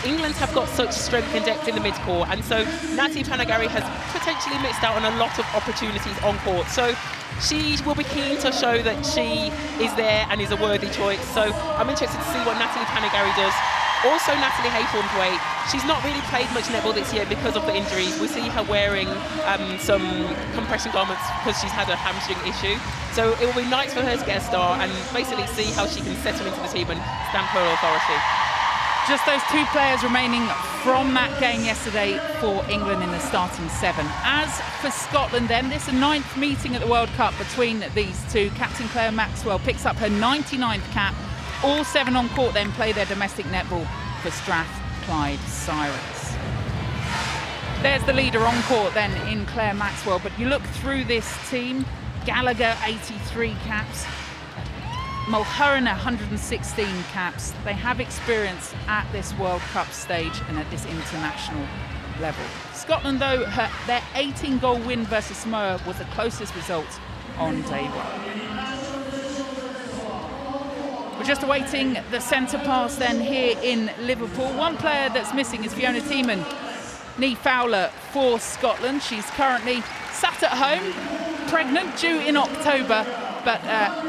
England have got such strength and depth in the mid-court, and so Natalie Panagari has potentially missed out on a lot of opportunities on court. So she will be keen to show that she is there and is a worthy choice. So I'm interested to see what Natalie Panagari does. Also, Natalie Haythornthwaite, she's not really played much netball this year because of the injuries. We see her wearing some compression garments because she's had a hamstring issue. So it will be nice for her to get a start and basically see how she can settle into the team and stamp her authority. Just those two players remaining from that game yesterday for England in the starting 7. As for Scotland then, this is the 9th meeting at the World Cup between these two. Captain Claire Maxwell picks up her 99th cap. All 7 on court then play their domestic netball for Strathclyde Sirens. There's the leader on court then in Claire Maxwell, but you look through this team, Gallagher 83 caps, Mulherron 116 caps. They have experience at this World Cup stage and at this international level. Scotland though, their 18-goal win versus Samoa was the closest result on day 1. We're just awaiting the centre pass then here in Liverpool. One player that's missing is Fiona Tiemann, knee Fowler for Scotland. She's currently sat at home, pregnant, due in October, but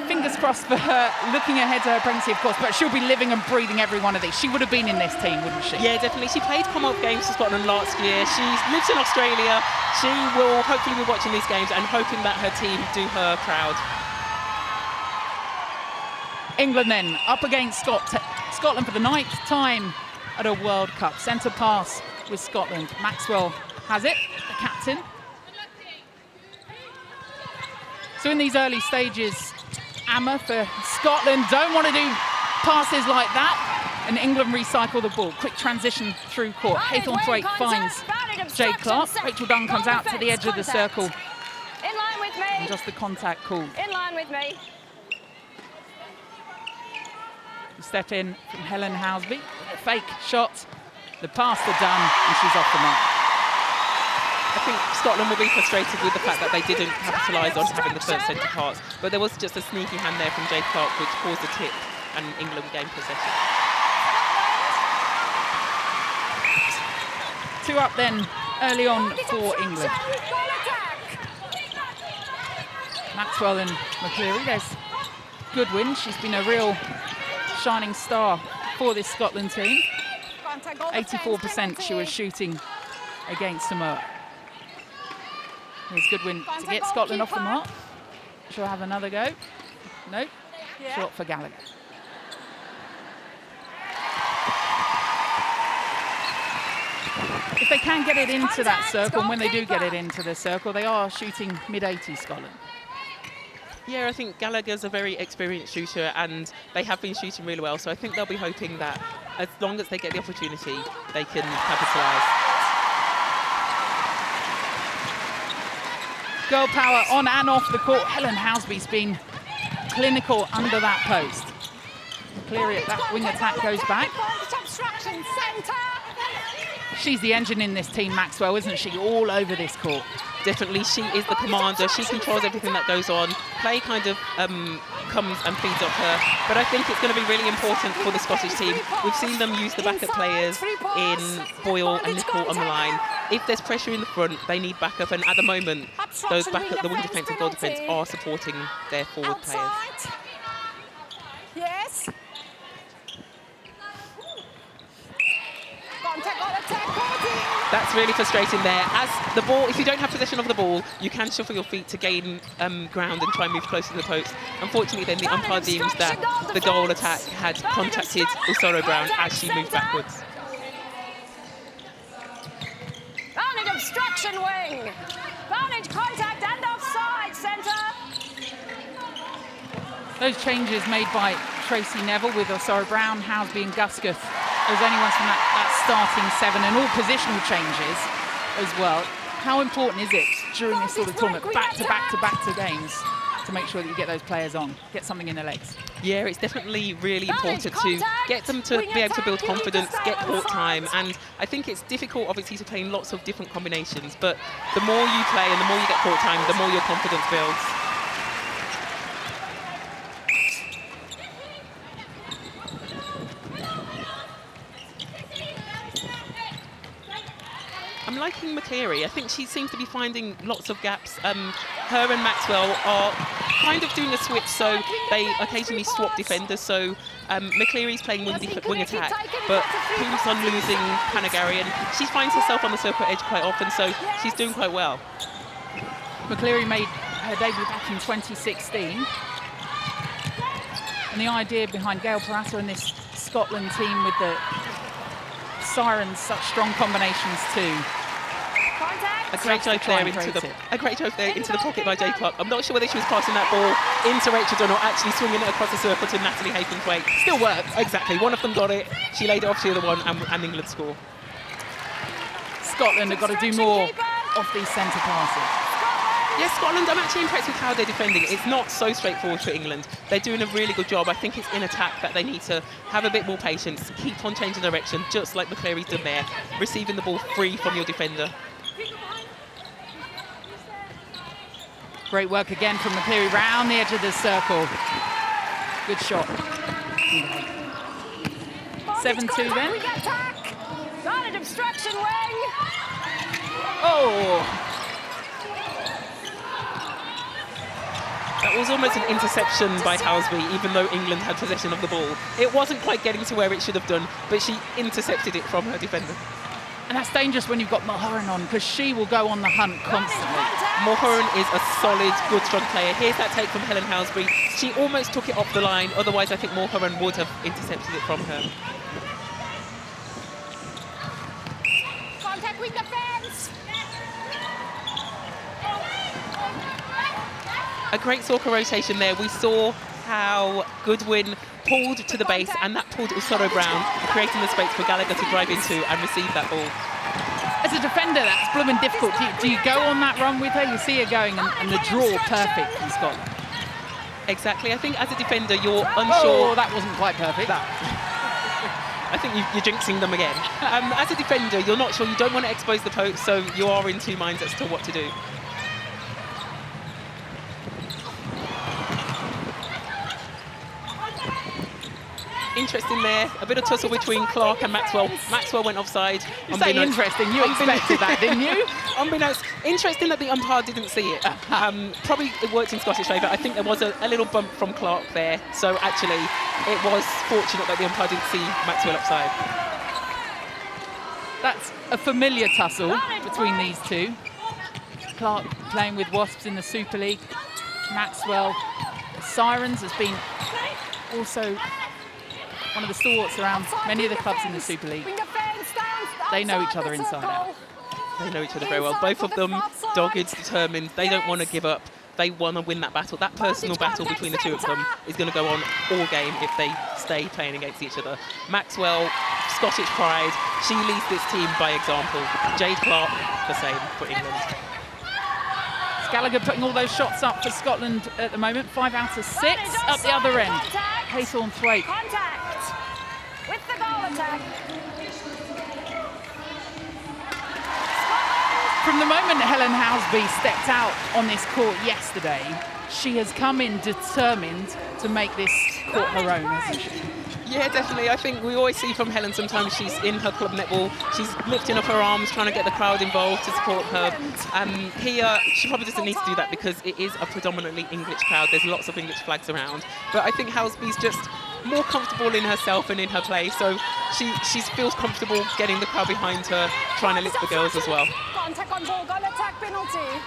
fingers crossed for her, looking ahead to her pregnancy, of course, but she'll be living and breathing every one of these. She would have been in this team, wouldn't she? Yeah, definitely. She played Commonwealth Games for Scotland last year. She lives in Australia. She will hopefully be watching these games and hoping that her team do her proud. England then up against Scotland for the 9th time at a World Cup. Centre pass with Scotland. Maxwell has it, the captain. So in these early stages, Amma for Scotland don't want to do passes like that, and England recycle the ball. Quick transition through court. Haythornthwaite finds Jay Clark. Rachel Dunn comes out to the edge of the circle. In line with me. And just the contact call. In line with me. Step in from Helen Housby. A fake shot. The pass to Dunn, and she's off the mark. I think Scotland will be frustrated with the fact that they didn't capitalise on having the first centre pass, but there was just a sneaky hand there from Jay Clark which caused a tip and England gained possession. 2 up then early on for England. Maxwell and McCleary, there's Goodwin. She's been a real shining star for this Scotland team. 84% she was shooting against Samoa. Here's Goodwin to get Scotland off the mark. She'll have another go. Nope. Short for Gallagher. If they can get it into that circle, and when they do get it into the circle, they are shooting mid-80s, Scotland. Yeah, I think Gallagher's a very experienced shooter and they have been shooting really well, so I think they'll be hoping that as long as they get the opportunity, they can capitalise. Girl power on and off the court. Helen Housby's been clinical under that post. Clearly, that wing attack goes back. She's the engine in this team, Maxwell, isn't she? All over this court. Definitely, she is the commander. She controls everything that goes on. Play kind of comes and feeds off her. But I think it's going to be really important for the Scottish team. We've seen them use the backup players in Boyle and Nicol on the line. If there's pressure in the front, they need backup. And at the moment, those backup, the wing defence and goal defence, are supporting their forward players. Yes. That's really frustrating there. As the ball, if you don't have possession of the ball, you can shuffle your feet to gain ground and try and move closer to the post. Unfortunately, then the umpire deems that the goal attack had contacted Usoro Brown as she moved backwards. Vantage obstruction wing. Vantage contact and offside centre. Those changes made by Tracy Neville with Usoro Brown, Housby and Gusketh as anyone from that starting 7, and all positional changes as well. How important is it during this sort of tournament, back to games, to make sure that you get those players on, get something in their legs? Yeah, it's definitely really important to get them to be able to build confidence, get court time, and I think it's difficult obviously to play in lots of different combinations, but the more you play and the more you get court time, the more your confidence builds. I'm liking McCleary. I think she seems to be finding lots of gaps. Her and Maxwell are kind of doing a switch, so they occasionally swap defenders. So McCleary's playing wing attack, but Coombs on losing Panagari, and she finds herself on the circle edge quite often, so she's doing quite well. McCleary made her debut back in 2016. And the idea behind Gail Paratta and this Scotland team with the Sirens, such strong combinations too. A great drive there into the pocket by Jade Clark. I'm not sure whether she was passing that ball into Rachel Dunn or actually swinging it across the circle to Natalie Haythornthwaite. Still worked. Exactly. One of them got it. She laid it off to the other one, and England score. Scotland have got to do more of these centre passes. Yes, Scotland, I'm actually impressed with how they're defending. It's not so straightforward for England. They're doing a really good job. I think it's in attack that they need to have a bit more patience, keep on changing direction, just like McCleary's done there, receiving the ball free from your defender. Great work again from McCleary round the edge of the circle. Good shot. 7-2 then. Guarded obstruction wing. Oh! That was almost an interception by Housby, even though England had possession of the ball. It wasn't quite getting to where it should have done, but she intercepted it from her defender. And that's dangerous when you've got Mulholland on, because she will go on the hunt constantly. Mulholland is a solid, good, strong player. Here's that take from Helen Housby. She almost took it off the line, otherwise I think Mulholland would have intercepted it from her. Contact with the fence. A great soccer rotation there. We saw how Goodwin pulled to the base, and that pulled Usoro Brown, creating the space for Gallagher to drive into and receive that ball. As a defender, that's blooming difficult. Do you go on that run with her? You see her going, and the draw perfect from Scotland. Exactly. I think as a defender, you're unsure. Oh, that wasn't quite perfect. I think you're jinxing them again. As a defender, you're not sure. You don't want to expose the post, so you are in two minds as to what to do. Interesting there, a bit of tussle between Clark and Maxwell. Maxwell went offside. You say interesting, you expected that, didn't you? Unbeknownst, interesting that the umpire didn't see it. Probably it worked in Scottish favour. I think there was a little bump from Clark there, so actually it was fortunate that the umpire didn't see Maxwell offside. That's a familiar tussle between these two. Clark playing with Wasps in the Super League. Maxwell, Sirens has been also one of the stalwarts around many of the clubs in the Super League. They know each other inside out. They know each other very well. Both of them dogged, determined. They don't want to give up. They want to win that battle. That personal battle between the two of them is going to go on all game if they stay playing against each other. Maxwell, Scottish pride. She leads this team by example. Jade Clark, the same for England. Gallagher putting all those shots up for Scotland at the moment. 5 out of 6 up the other end. Haythornthwaite. Contact with the goal attack. From the moment Helen Housby stepped out on this court yesterday, she has come in determined to make this court her own, hasn't she? Yeah, definitely. I think we always see from Helen sometimes she's in her club netball, she's lifting up her arms, trying to get the crowd involved to support her. Here, she probably doesn't need to do that because it is a predominantly English crowd. There's lots of English flags around. But I think Housby's just more comfortable in herself and in her play. So she feels comfortable getting the crowd behind her, trying to lift the girls as well. Contact on ball, goal attack penalty.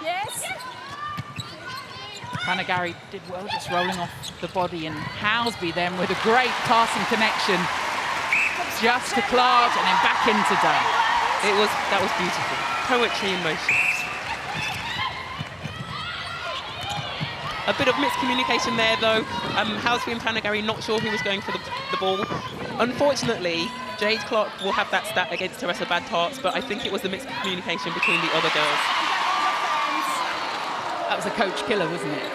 Yes. Panagari did well, just rolling off the body, and Housby then with a great passing connection just to Clark and then back into Dunn. That was beautiful. Poetry in motion. A bit of miscommunication there though. Housby and Panagari not sure who was going for the ball. Unfortunately, Jade Clark will have that stat against Teresa Badtarts, but I think it was the miscommunication between the other girls. That was a coach killer, wasn't it?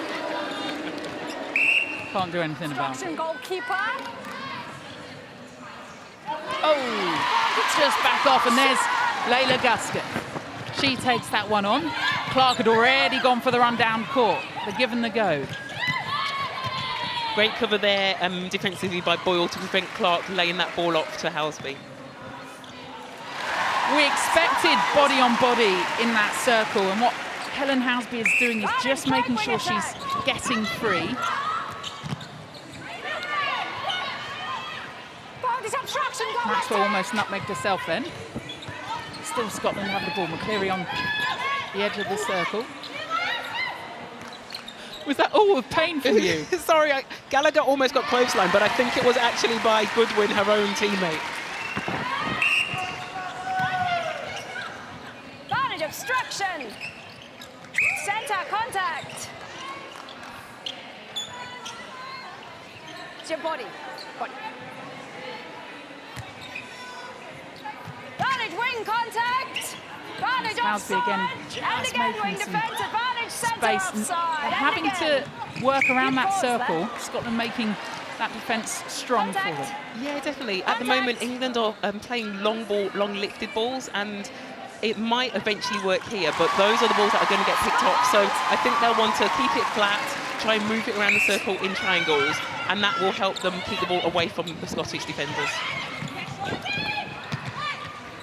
Can't do anything about it. Goalkeeper. Oh, it's just back off, and there's Layla Guscott. She takes that one on. Clark had already gone for the run down court. They're given the go. Great cover there defensively by Boyle to prevent Clark laying that ball off to Housby. We expected body on body in that circle, and what Helen Housby is doing is just making sure she's getting free. Maxwell almost nutmegged herself then. Still Scotland have the ball. McCleary on the edge of the circle. Was that all with pain for you? Sorry, Gallagher almost got clothesline, but I think it was actually by Goodwin, her own teammate. Advantage obstruction. Centre contact. It's your body. Advantage wing contact. Advantage Housby offside. again, And just again wing making some defence. Advantage centre space. offside. They're And having again. to work around that Pause circle. there. Scotland making that defence strong for them. Contact. Yeah, definitely. At the moment, England are playing long ball, long lifted balls, and it might eventually work here, but those are the balls that are going to get picked off. So I think they'll want to keep it flat, try and move it around the circle in triangles, and that will help them keep the ball away from the Scottish defenders.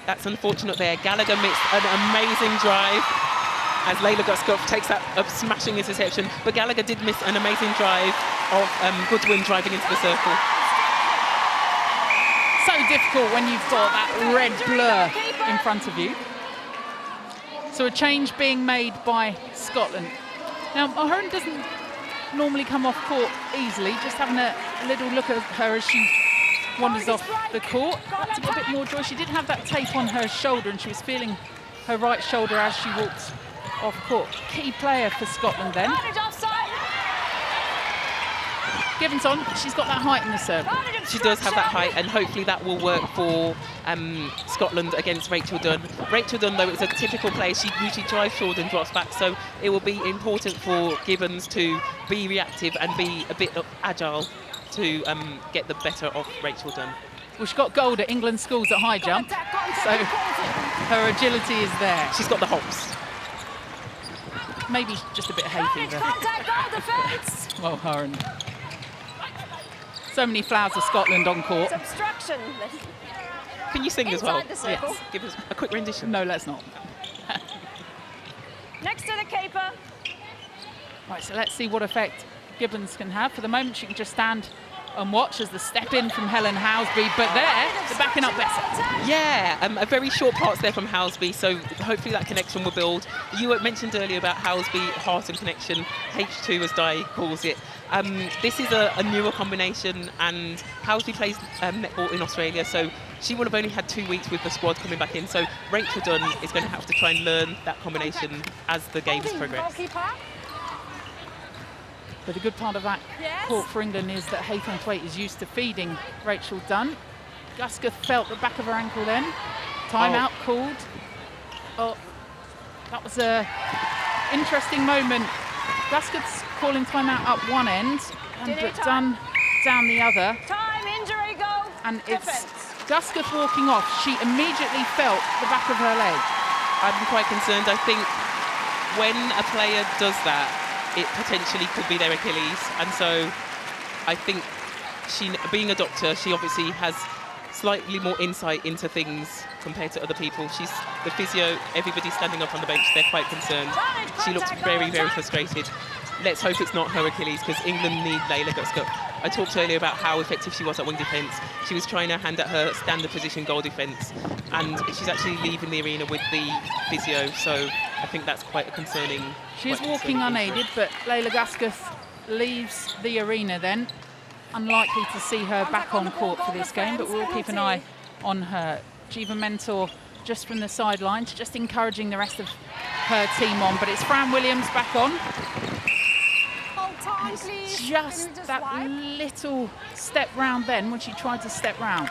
That's unfortunate there. Gallagher missed an amazing drive as Layla Guscott takes that smashing interception, but Gallagher did miss an amazing drive of Goodwin driving into the circle. So difficult when you've got that red blur in front of you. So a change being made by Scotland. Now, O'Hearn doesn't normally come off court easily, just having a little look at her as she wanders off the court. Had to get a bit more joy. She did have that tape on her shoulder and she was feeling her right shoulder as she walked off court. Key player for Scotland then. Advantage offside. Given's on, she's got that height in the circle. She does have that height, and hopefully that will work for Scotland against Rachel Dunn. Rachel Dunn, though, is a typical player. She usually drives forward and drops back, so it will be important for Gibbons to be reactive and be a bit agile to get the better of Rachel Dunn. Well, she got gold at England schools at high jump, so her agility is there. She's got the hops. Maybe just a bit of hay fever. Contact goal defence. Well, O'Hearn. So many flowers of Scotland on court. Obstruction. Can you sing as well? Inside the circle. Yes. Give us a quick rendition. No, let's not. Next to the keeper. Right, so let's see what effect Gibbons can have. For the moment, she can just stand and watch as the step in from Helen Housby, but there, they're backing up better. Yeah, a very short pass there from Housby, so hopefully that connection will build. You mentioned earlier about Housby, heart and connection, H2 as Di calls it. This is a newer combination, and Housby plays netball in Australia, so she will have only had 2 weeks with the squad coming back in, so Rachel Dunn is going to have to try and learn that combination as the games progress. Goalkeeper. But the good part of that Yes. court for England is that Haythornthwaite is used to feeding Rachel Dunn. Guscott felt the back of her ankle then. Timeout called. Oh, that was a interesting moment. Guscott's calling timeout up one end, but Dunn down the other. Time, injury, goal. And it's Defence. Guscott walking off. She immediately felt the back of her leg. I'm quite concerned. I think when a player does that, it potentially could be their Achilles, and so I think she, being a doctor, she obviously has slightly more insight into things compared to other people. She's the physio, everybody's standing up on the bench, they're quite concerned. She looks very, very frustrated. Let's hope it's not her Achilles, because England need Layla Guscott. I talked earlier about how effective she was at wing defence. She was trying her hand at her standard position goal defence, and she's actually leaving the arena with the physio, so I think that's quite a concerning. She is walking unaided, but Layla Guscott leaves the arena then. Unlikely to see her back on court for this game, but we'll keep an eye on her. Jiva Mentor just from the sidelines, just encouraging the rest of her team on, but it's Fran Williams back on. Hold time, please. Just that wipe. little step round then when she tried to step round.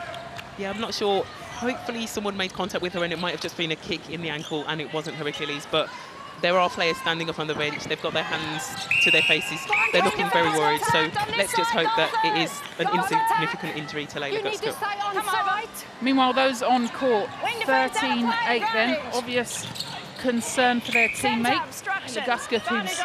Yeah, I'm not sure. Hopefully someone made contact with her and it might have just been a kick in the ankle and it wasn't her Achilles, but there are players standing up on the bench. They've got their hands to their faces. They're looking very worried, so let's just hope that it is an insignificant injury to Layla You need to Guscott. stay on side. Meanwhile, those on court, 13-8 then. Obvious concern for their teammate, Layla Guscott, who's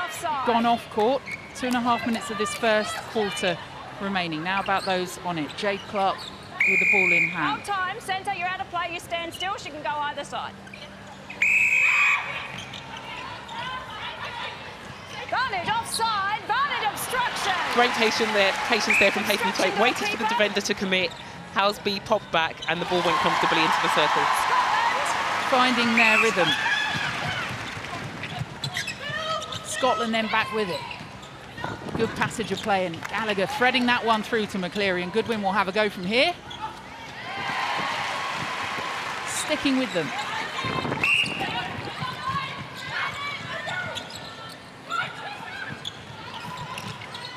gone off court. 2.5 minutes of this first quarter remaining. Now about those on it. Jade Clark with the ball in hand. Out time, centre, you're out of play, you stand still, she can go either side. Vantage offside, vantage obstruction. Great patience there from Haytham Tate. Waited for the defender to commit. Houseby popped back and the ball went comfortably into the circle. Finding their rhythm. Scotland then back with it. Good passage of play, and Gallagher threading that one through to McCleary, and Goodwin will have a go from here. Sticking with them.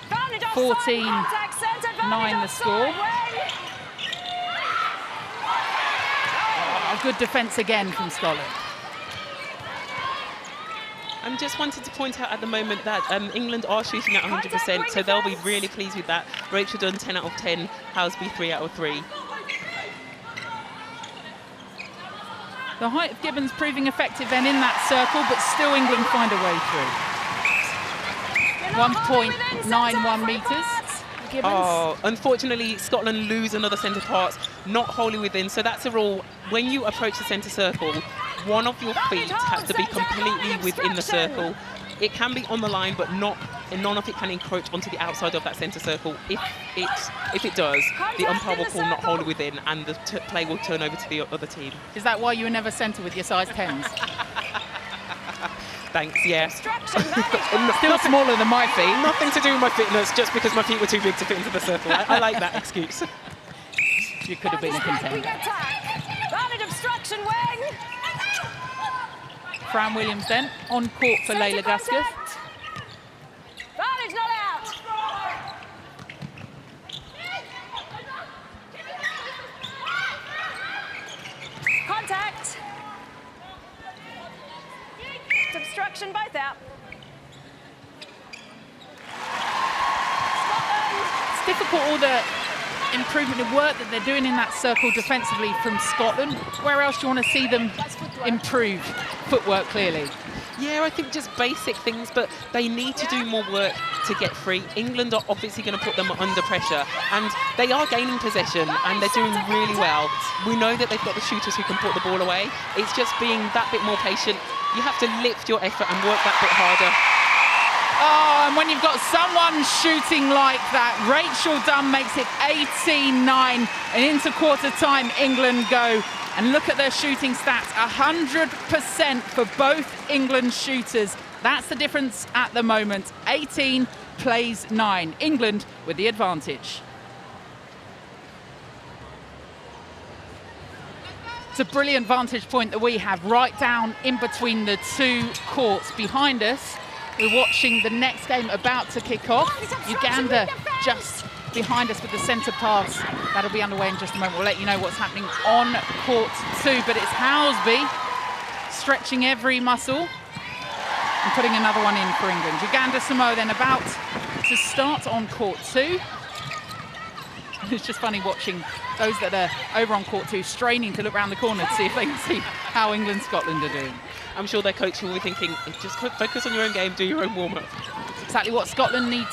Vantage offside, 14-9 contact centre, vantage the score. offside, A good defence again from Scotland. I just wanted to point out at the moment that England are shooting at 100%, so they'll be really pleased with that. Rachel Dunn 10 out of 10, Houseby 3 out of 3. The height of Gibbons proving effective then in that circle, but still England find a way through. 1.91 metres. Gibbons. Oh, unfortunately, Scotland lose another centre part, not wholly within. So that's a rule. When you approach the centre circle, one of your feet has to be completely within the circle. It can be on the line, but none of it can encroach onto the outside of that centre circle. If it does, the umpire will call not wholly within, and the play will turn over to the other team. Is that why you were never centre with your size 10s? Thanks, yeah. Still smaller than my feet. Nothing to do with my fitness, just because my feet were too big to fit into the circle. I like that excuse. You could have been a contender. vantage obstruction, wing. Fran Williams then on court for Layla Gusketh. Vantage not out. Contact. Obstruction, both out. Scotland. It's difficult, all the improvement of work that they're doing in that circle defensively from Scotland. Where else do you want to see them improve? Footwork, clearly. Yeah, I think just basic things, but they need to do more work to get free. England are obviously going to put them under pressure, and they are gaining possession, and they're doing really well. We know that they've got the shooters who can put the ball away. It's just being that bit more patient. You have to lift your effort and work that bit harder. Oh, and when you've got someone shooting like that, Rachel Dunn makes it 18-9, and into quarter time England go. And look at their shooting stats, 100% for both England shooters. That's the difference at the moment. 18 plays 9. England with the advantage. It's a brilliant vantage point that we have right down in between the two courts behind us. We're watching the next game about to kick off. Uganda just behind us with the centre pass. That'll be underway in just a moment. We'll let you know what's happening on court 2. But it's Houseby stretching every muscle and putting another one in for England. Uganda Samoa then about to start on court 2. It's just funny watching those that are over on court 2 straining to look around the corner to see if they can see how England Scotland are doing. I'm sure their coach will be thinking, just focus on your own game, do your own warm-up. Exactly what Scotland need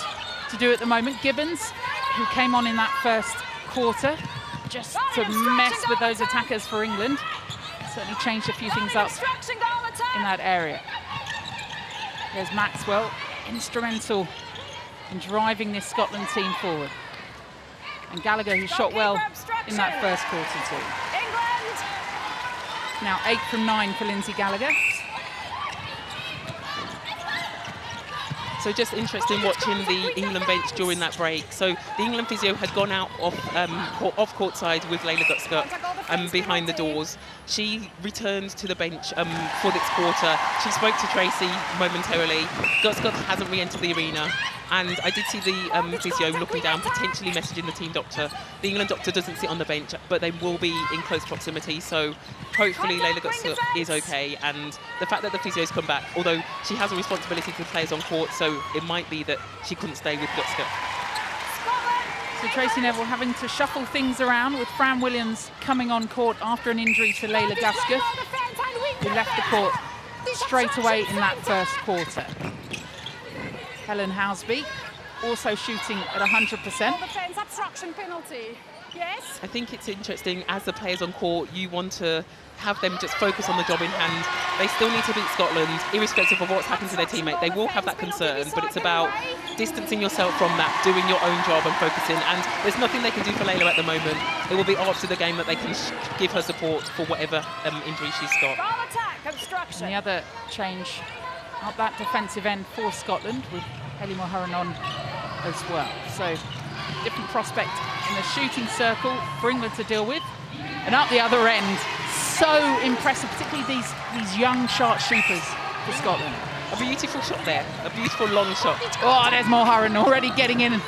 to do at the moment. Gibbons, who came on in that first quarter, just to mess with those attackers for England. Certainly changed a few things up in that area. There's Maxwell, instrumental in driving this Scotland team forward. And Gallagher, who shot well in that first quarter too. Now 8 from 9 for Lindsay Gallagher. So just interesting watching the England bench during that break. So the England physio had gone out off court side with Layla Gusketh behind the doors. She returned to the bench for this quarter. She spoke to Tracy momentarily. Gusketh hasn't re-entered the arena. And I did see the physio looking down, potentially messaging the team doctor. The England doctor doesn't sit on the bench, but they will be in close proximity. So hopefully Layla Gusketh is okay. And the fact that the physio's come back, although she has a responsibility for players on court, so it might be that she couldn't stay with Gusketh. So Tracy Neville having to shuffle things around with Fran Williams coming on court after an injury to Layla Gusketh, who left the court straight away in that first quarter. Helen Houseby also shooting at 100%. Defence obstruction penalty. Yes. I think it's interesting, as the players on court, you want to have them just focus on the job in hand. They still need to beat Scotland, irrespective of what's happened to their teammate. They will have that concern, but it's about distancing yourself from that, doing your own job and focusing. And there's nothing they can do for Layla at the moment. It will be after the game that they can give her support for whatever injury she's got. Ball attack obstruction. And the other change up that defensive end for Scotland with Ellie Mulholland on as well. So different prospect in the shooting circle for England to deal with. And up the other end, so impressive, particularly these young sharp shooters for Scotland. A beautiful shot there, a beautiful long shot. Oh, there's Mulholland already getting in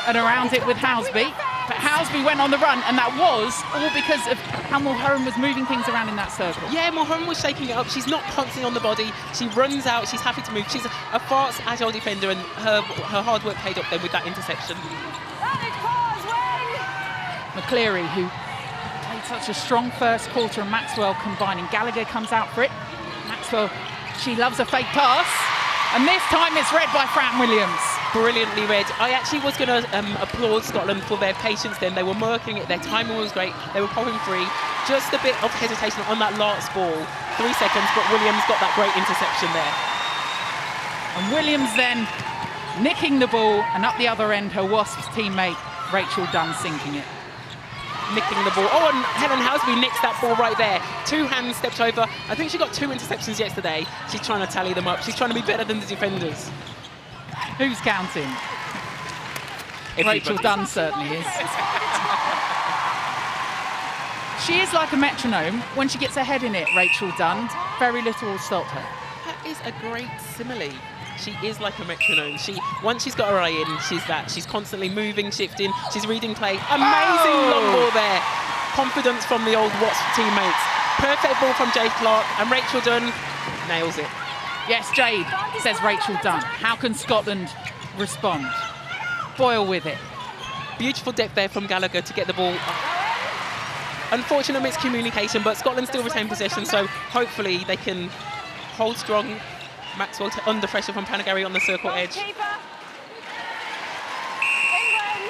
and around it with Housby. But Housby went on the run, and that was all because of how Mulholland was moving things around in that circle. Yeah, Mulholland was shaking it up. She's not constantly on the body. She runs out, she's happy to move. She's a fast, agile defender, and her hard work paid off there with that interception. McCleary, who played such a strong first quarter, and Maxwell combining. Gallagher comes out for it. Maxwell, she loves a fake pass. And this time it's read by Fran Williams. Brilliantly read. I actually was going to applaud Scotland for their patience then. They were working it, their timing was great, they were popping free. Just a bit of hesitation on that last ball. 3 seconds, but Williams got that great interception there. And Williams then nicking the ball, and up the other end, her Wasps teammate, Rachel Dunn, sinking it. Nicking the ball. Oh, and Helen Housby nicks that ball right there. 2 hands stepped over. I think she got 2 interceptions yesterday. She's trying to tally them up. She's trying to be better than the defenders. Who's counting? Everybody. Rachel Dunn certainly is. She is like a metronome. When she gets her head in it, Rachel Dunn, very little will stop her. That is a great simile. She is like a metronome. Once she's got her eye in, she's constantly moving, shifting, she's reading play. Amazing long ball there. Confidence from the old Watts teammates. Perfect ball from Jade Clark, and Rachel Dunn nails it. Yes, Jade, says Rachel Dunn. How can Scotland respond? Boyle with it. Beautiful depth there from Gallagher to get the ball. Unfortunate miscommunication, but Scotland still retain possession, so hopefully they can hold strong. Maxwell under pressure from Panagari on the circle edge. England,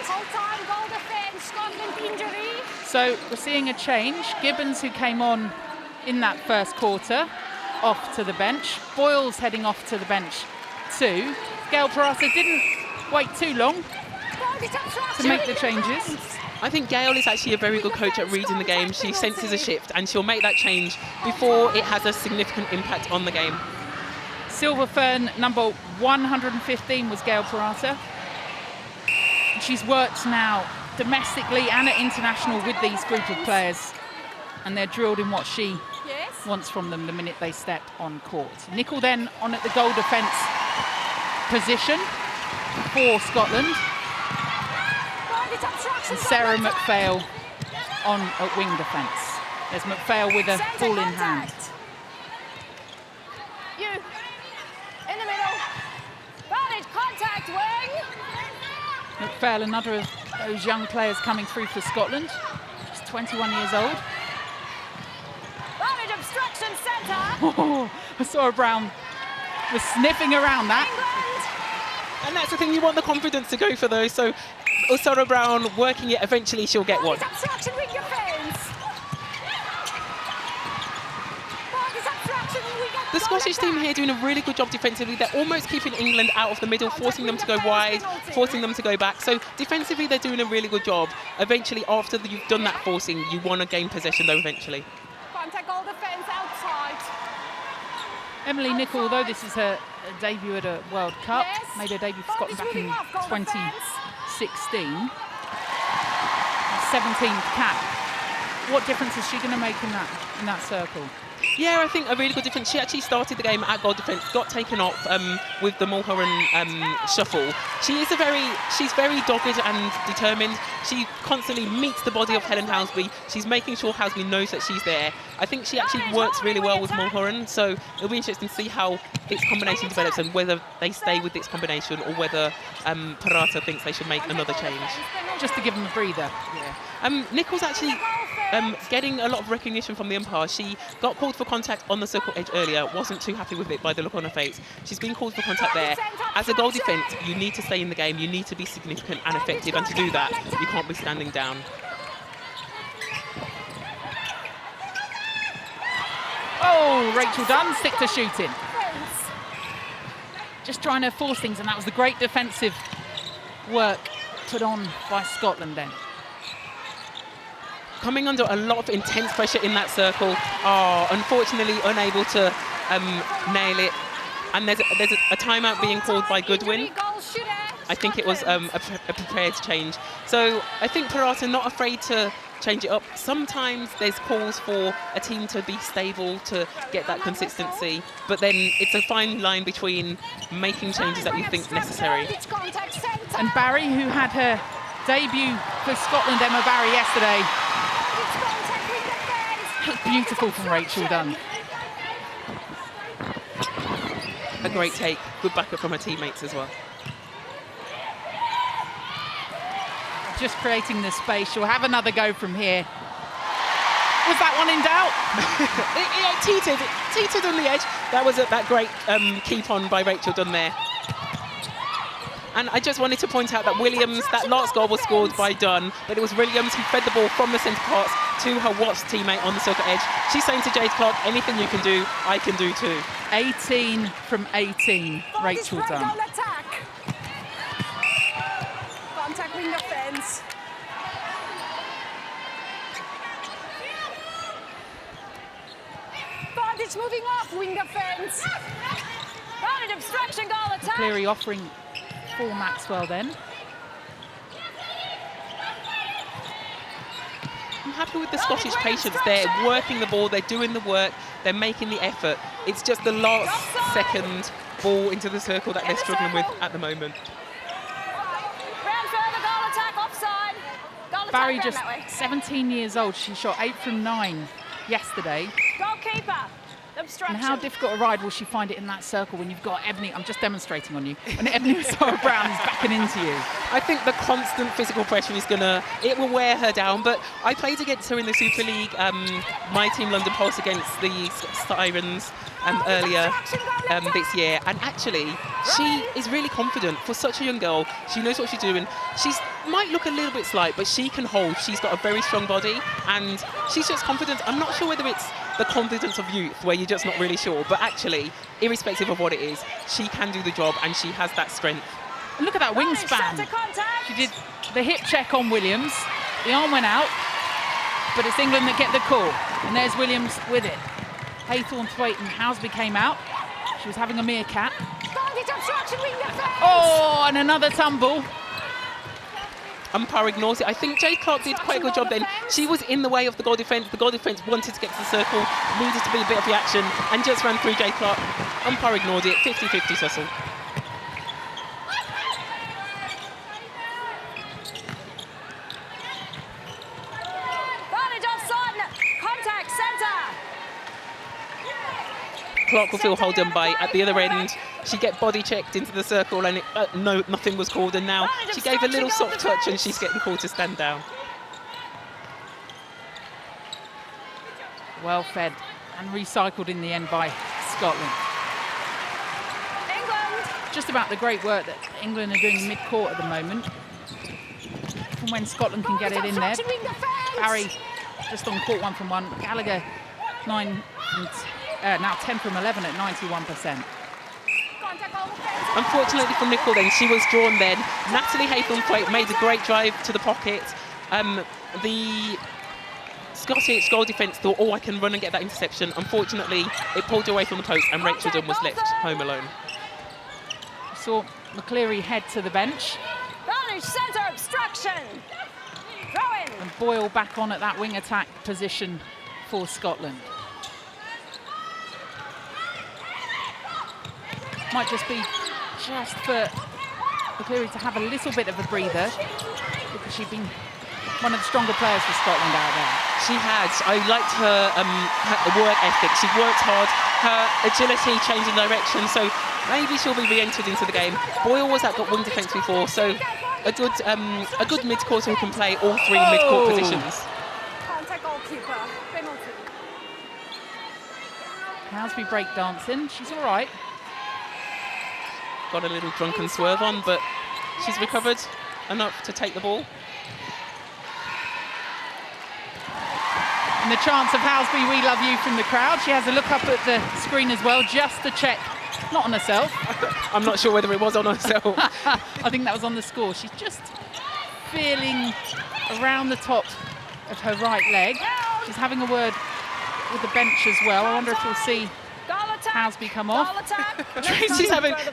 full-time goal defence, Scotland injury. So we're seeing a change. Gibbons, who came on in that first quarter, off to the bench. Boyle's heading off to the bench too. Gail Parata didn't wait too long to make the changes. I think Gail is actually a very good coach at reading the game. She senses a shift and she'll make that change before it has a significant impact on the game. Silver Fern number 115 was Gail Parata. She's worked now domestically and at international with these group of players, and they're drilled in what she wants from them the minute they step on court. Nicol then on at the goal defence position for Scotland. And Sarah McPhail on at wing defence. There's McPhail with a ball in hand. You in the middle. Vantage contact wing. McPhail, another of those young players coming through for Scotland. She's 21 years old. Vantage obstruction centre. Oh, Sarah Brown was sniffing around that. England. And that's the thing, you want the confidence to go for those. So Sarah Brown working it, eventually she'll get one. Obstruction with your fence. The Scottish team here doing a really good job defensively. They're almost keeping England out of the middle, forcing them to go wide, forcing them to go back. So defensively, they're doing a really good job. Eventually, after you've done that forcing, you want to gain possession though eventually. Contact goal defence outside. Emily Nicol, although this is her debut at a World Cup, made her debut for Scotland back in 2016. 17th cap. What difference is she going to make in that circle? Yeah, I think a really good defence. She actually started the game at goal defence, got taken off with the Mulholland shuffle. She's very dogged and determined. She constantly meets the body of Helen Housby. She's making sure Housby knows that she's there. I think she actually works really well with Mulholland, so it'll be interesting to see how this combination develops and whether they stay with this combination or whether Parata thinks they should make another change. Just to give them a breather. Yeah. Nicol's actually getting a lot of recognition from the umpire. She got called for contact on the circle edge earlier, wasn't too happy with it by the look on her face. She's been called for contact there. As a goal defence, you need to stay in the game, you need to be significant and effective, and to do that, you can't be standing down. Oh, Rachel Dunn, stick to shooting. Just trying to force things, and that was the great defensive work put on by Scotland then. Coming under a lot of intense pressure in that circle, unfortunately unable to nail it. And there's a timeout being called by Goodwin. I think it was a prepared change. So I think Parata not afraid to change it up. Sometimes there's calls for a team to be stable, to get that consistency, but then it's a fine line between making changes that you think necessary. And Barry, who had her debut for Scotland, Emma Barry, yesterday. Beautiful from Rachel Dunn. A great take, good backup from her teammates as well. Just creating the space. She'll have another go from here. Was that one in doubt? it teetered on the edge. That was that great keep on by Rachel Dunn there. And I just wanted to point out that Williams, that last goal was scored by Dunn, but it was Williams who fed the ball from the centre parts to her Watts teammate on the circle edge. She's saying to Jade Clark, anything you can do, I can do too. 18 from 18, Rachel Dunn. Contact wing defence. Bondage moving off wing defence. Bondage obstruction, goal attack. Cleary offering for Maxwell then. I'm happy with the Scottish patience. They're working the ball, they're doing the work, they're making the effort. It's just the last second ball into the circle that they're struggling with at the moment. Barry, just 17 years old. She shot 8 from 9 yesterday. Goalkeeper, obstruction. And how difficult a ride will she find it in that circle when you've got Ebony, I'm just demonstrating on you, when Ebony Osara-Brown is backing into you? I think the constant physical pressure is it will wear her down, but I played against her in the Super League, my team London Pulse against the Sirens earlier this year, and actually she is really confident for such a young girl. She knows what she's doing. She might look a little bit slight, but she can hold. She's got a very strong body and she's just confident. I'm not sure whether it's the confidence of youth where you're just not really sure, but actually, irrespective of what it is, she can do the job and she has that strength. And look at that wingspan. She did the hip check on Williams. The arm went out, but it's England that get the call. And there's Williams with it. Haythorne-Thwaite and Houseby came out. She was having a meerkat. Oh, and another tumble. Umpire ignores it. I think Jade Clark did quite a good job then. She was in the way of the goal defence. The goal defence wanted to get to the circle, needed to be a bit of reaction, and just ran through Jade Clark. Umpire ignored it. 50-50 tussle. Clark will feel hold done by at the other end. She get body checked into the circle and nothing was called, and now she gave a little soft touch and she's getting called to stand down. Well fed and recycled in the end by Scotland. England. Just about the great work that England are doing mid-court at the moment. From when Scotland can get it in there. Barry just on court 1 from 1. Gallagher 9 and now 10 from 11 at 91%. Unfortunately for Nicole then, she was drawn then. Natalie Haythorne-Thwaite made a great drive to the pocket. The Scottish goal defence thought, I can run and get that interception. Unfortunately, it pulled away from the post and Rachel Dunn was left home alone. Saw McCleary head to the bench. Centre obstruction. Throw in. And Boyle back on at that wing attack position for Scotland. Might just be for McCleary to have a little bit of a breather because she's been one of the stronger players for Scotland out there. She has. I liked her work ethic. She worked hard. Her agility, changing direction. So maybe she'll be re-entered into the game. Boyle was at wing defence before, so a good mid-courter who can play all 3 mid-court positions. Contact goalkeeper. Housby breakdancing. She's all right. Got a little drunken swerve on, but she's recovered enough to take the ball. And the chants of Housby, we love you from the crowd. She has a look up at the screen as well, just to check, not on herself. I'm not sure whether it was on herself. I think that was on the score. She's just feeling around the top of her right leg. She's having a word with the bench as well. I wonder if we'll see Housby come off.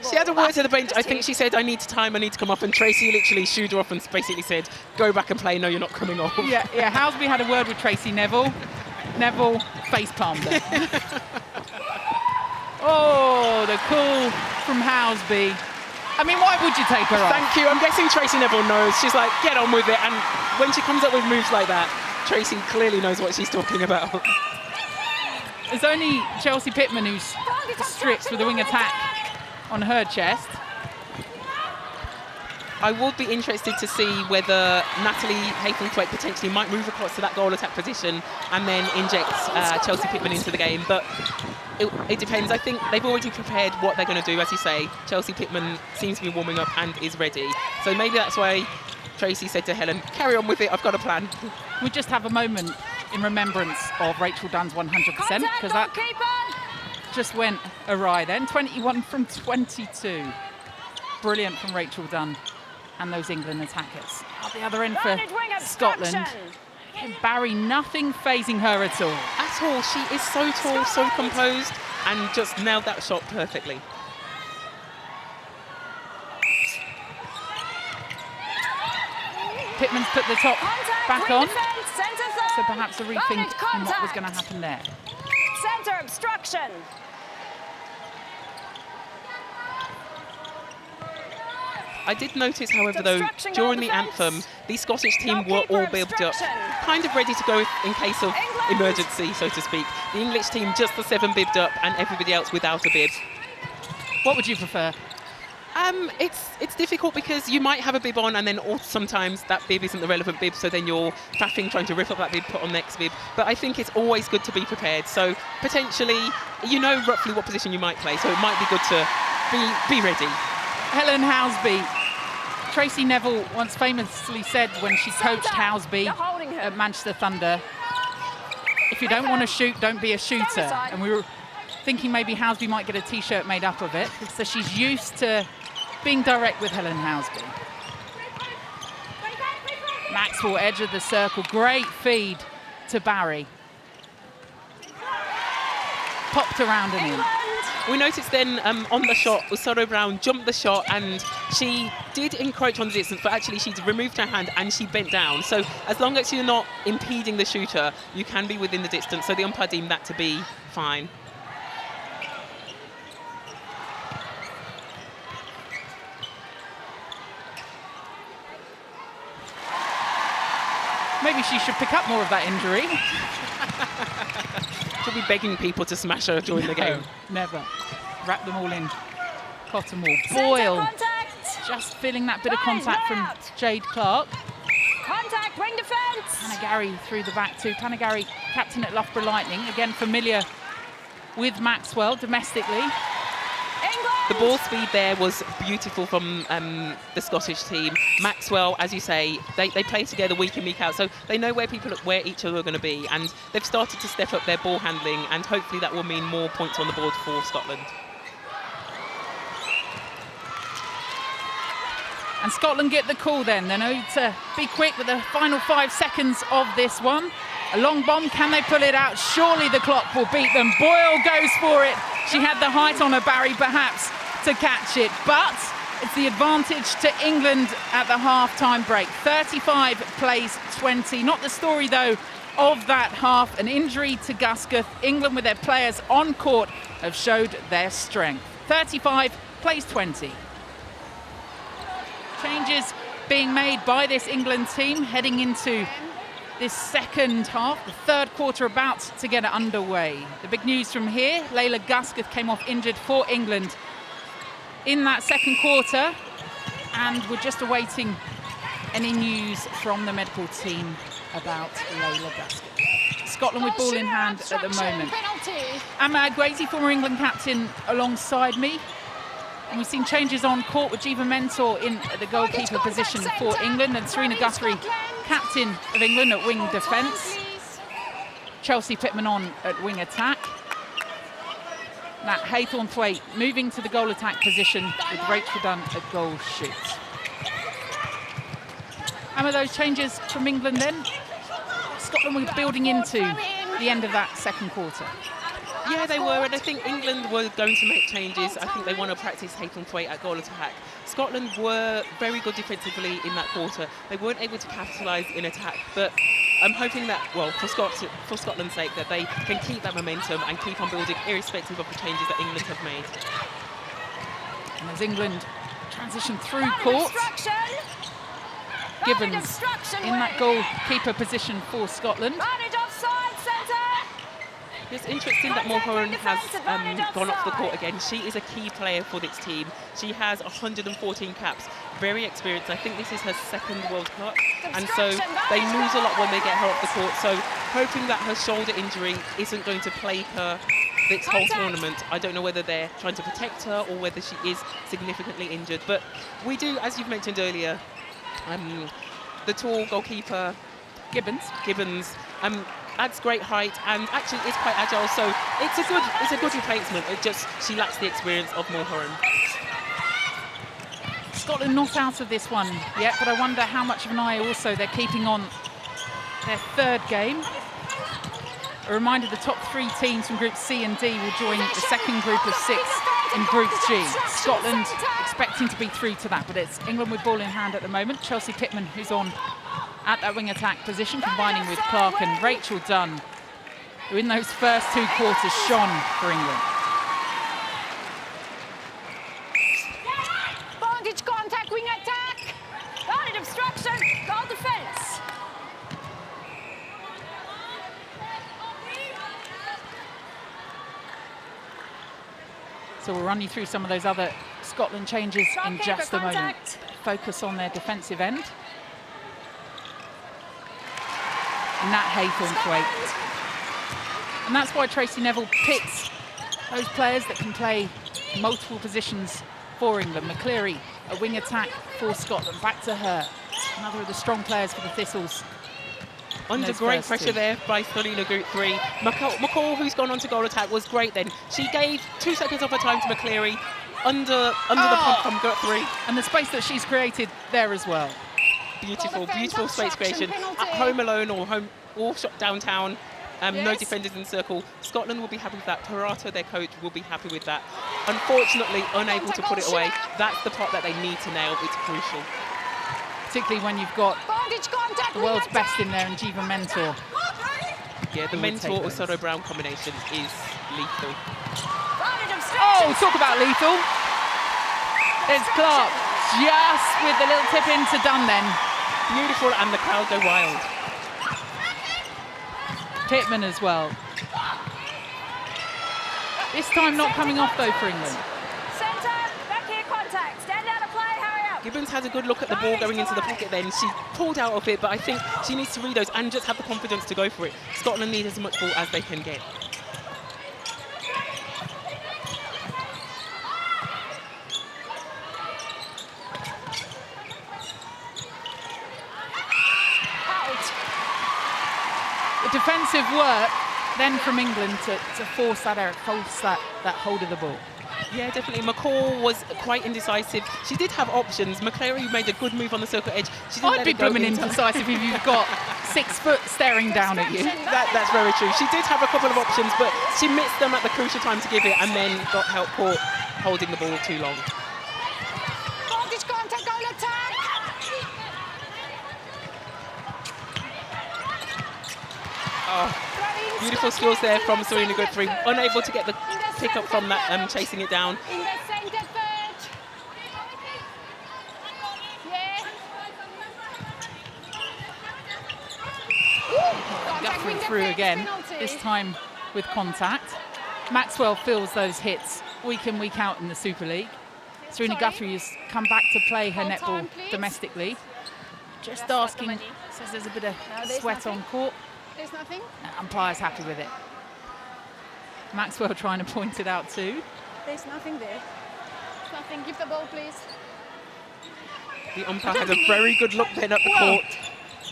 She had a word to the bench. I think she said, I need time, I need to come off. And Tracy literally shooed her off and basically said, go back and play. No, you're not coming off. Yeah, Housby had a word with Tracy Neville. Neville face-palmed her. Oh, the call from Housby. I mean, why would you take her off? Thank you. I'm guessing Tracy Neville knows. She's like, get on with it. And when she comes up with moves like that, Tracy clearly knows what she's talking about. There's only Chelsea Pittman who's stripped with a wing attack on her chest. I would be interested to see whether Natalie Haythornthwaite potentially might move across to that goal attack position and then inject Chelsea Pittman into the game. But it depends. I think they've already prepared what they're going to do. As you say, Chelsea Pittman seems to be warming up and is ready. So maybe that's why Tracy said to Helen, carry on with it, I've got a plan. We just have a moment in remembrance of Rachel Dunn's 100%, because that just went awry then. 21 from 22. Brilliant from Rachel Dunn and those England attackers. At the other end for Scotland. Barry, nothing phasing her at all. At all. She is so tall, so composed, and just nailed that shot perfectly. Pittman's put the top back on, so perhaps a rethink on what was going to happen there. Centre obstruction. I did notice, however, though, during the anthem, the Scottish team were all bibbed up, kind of ready to go in case of emergency, so to speak. The English team, just the 7 bibbed up, and everybody else without a bib. What would you prefer? It's difficult because you might have a bib on and then sometimes that bib isn't the relevant bib, so then you're faffing trying to rip up that bib, put on next bib. But I think it's always good to be prepared. So potentially, you know roughly what position you might play, so it might be good to be ready. Helen Housby. Tracy Neville once famously said when she coached Housby at Manchester Thunder, if you don't want to shoot, don't be a shooter. And we were thinking maybe Housby might get a T-shirt made up of it. So she's used to being direct with Helen Housby. Maxwell, edge of the circle. Great feed to Barry. Popped around and in. We noticed then on the shot, Usoro Brown jumped the shot and she did encroach on the distance, but actually she'd removed her hand and she bent down. So as long as you're not impeding the shooter, you can be within the distance. So the umpire deemed that to be fine. Maybe she should pick up more of that injury. She'll be begging people to smash her during the game. Never. Wrap them all in cotton wool. Boyle just feeling that bit of contact from Jade Clark. Contact, wing defence. Panagari through the back too. Panagari, captain at Loughborough Lightning, again familiar with Maxwell domestically. The ball speed there was beautiful from the Scottish team. Maxwell, as you say, they play together week in, week out, so they know where each other are going to be, and they've started to step up their ball handling, and hopefully that will mean more points on the board for Scotland. And Scotland get the call then. They know to be quick with the final 5 seconds of this one. A long bomb, can they pull it out? Surely the clock will beat them. Boyle goes for it. She had the height on her, Barry, perhaps, to catch it. But it's the advantage to England at the half-time break. 35 plays 20. Not the story, though, of that half. An injury to Gusketh. England, with their players on court, have showed their strength. 35 plays 20. Changes being made by this England team heading into this second half, the third quarter about to get underway. The big news from here, Layla Gusketh came off injured for England in that second quarter, and we're just awaiting any news from the medical team about Layla Gusketh. Scotland with ball in hand at the moment. Penalty. Amma Agwezi, former England captain, alongside me. And we've seen changes on court with Jiva Mentor in the goalkeeper position for England, and Serena Guthrie, captain of England, at wing defence. Chelsea Pittman on at wing attack. Nat Haythornthwaite moving to the goal attack position with Rachel Dunn at goal shoot. And with those changes from England then, Scotland were building into the end of that second quarter. Yeah, they were, and I think England were going to make changes. I think they want to practice Haythornthwaite at goal attack. Scotland were very good defensively in that quarter. They weren't able to capitalise in attack, but I'm hoping that, well, for Scotland's sake, that they can keep that momentum and keep on building irrespective of the changes that England have made. And as England transition through court, Gibbons in that goalkeeper position for Scotland. It's interesting that Mulholland has gone off the court again. She is a key player for this team. She has 114 caps, very experienced. I think this is her second World Cup, and so they lose a lot when they get her off the court. So hoping that her shoulder injury isn't going to plague her this whole tournament. I don't know whether they're trying to protect her or whether she is significantly injured. But we do, as you've mentioned earlier, the tall goalkeeper Gibbons adds great height and actually is quite agile, so it's a good replacement. It just, she lacks the experience of Mulholland. Scotland not out of this one yet, but I wonder how much of an eye also they're keeping on their third game. A reminder, the top 3 teams from Group C and D will join the second group of 6 in Group G. Scotland expecting to be through to that, but it's England with ball in hand at the moment. Chelsea Pittman, who's on at that wing attack position, combining with Clark, and Rachel Dunn, who in those first 2 quarters shone for England. Bondage contact, wing attack. Guarded obstruction, goal defence. So we'll run you through some of those other Scotland changes in just a moment. Focus on their defensive end. Nat Haythornthwaite. And that's why Tracy Neville picks those players that can play multiple positions for England. McCleary, a wing attack for Scotland. Back to her. Another of the strong players for the Thistles. Under great pressure there by Serena Guthrie. McCall, who's gone on to goal attack, was great then. She gave 2 seconds of her time to McCleary under the pump from Guthrie. And the space that she's created there as well. Beautiful space creation. At home alone or shot downtown. No defenders in the circle. Scotland will be happy with that. Parato, their coach, will be happy with that. Unfortunately, unable to put it away. That's the part that they need to nail. It's crucial. Particularly when you've got the world's best in there and Jiva Mentor. Yeah, the Mentor-Osorio Brown combination is lethal. Oh, talk about lethal. There's Clark, just with the little tip into Dunn then. Beautiful, and the crowd go wild. Pittman as well. This time not coming off though for England. Centre, back here, contact. Stand out of play, hurry up. Gibbons has a good look at the ball going into the pocket then. She pulled out of it, but I think she needs to read those and just have the confidence to go for it. Scotland need as much ball as they can get. Defensive work then from England to force that that hold of the ball. Yeah, definitely. McCall was quite indecisive. She did have options. McCleary made a good move on the circle edge. She didn't I'd be blooming indecisive if you've got 6 foot staring down at you. That's very true. She did have a couple of options, but she missed them at the crucial time to give it, and then got help caught holding the ball too long. Bondage contact, goal attack. Oh, beautiful skills there from Serena Guthrie. Unable to get the pick up from that, chasing it down. In the centre third. Yeah. Guthrie through again, this time with contact. Maxwell feels those hits week in, week out in the Super League. Serena Guthrie has come back to play her netball domestically. Just asking, says there's a bit of sweat on court. There's nothing. Umpire's happy with it. Maxwell trying to point it out too. There's nothing there. There's nothing. Give the ball, please. The umpire had a very good look then at the court,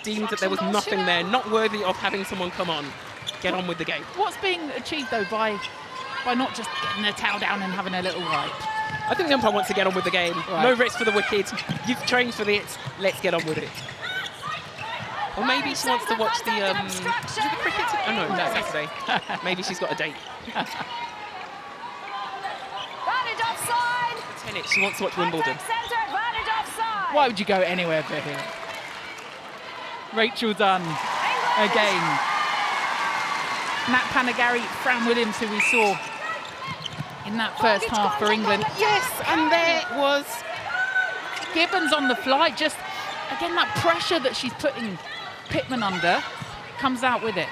deemed that there was nothing there, not worthy of having someone come on, get on with the game. What's being achieved though by not just getting the towel down and having a little wipe? I think the umpire wants to get on with the game. Right. No rest for the wicked. You've trained for this. Let's get on with it. Or maybe she wants to watch the is it the cricket? Oh no, that's Saturday. Maybe she's got a date. Advantage offside. Tennis. She wants to watch Wimbledon. Centre, advantage offside. Why would you go anywhere but here? Rachel Dunn again. Nat Panagari, Fran Williams, who we saw in that first half for England. Yes, and there was Gibbons on the fly, just again that pressure that she's putting Pittman under, comes out with it.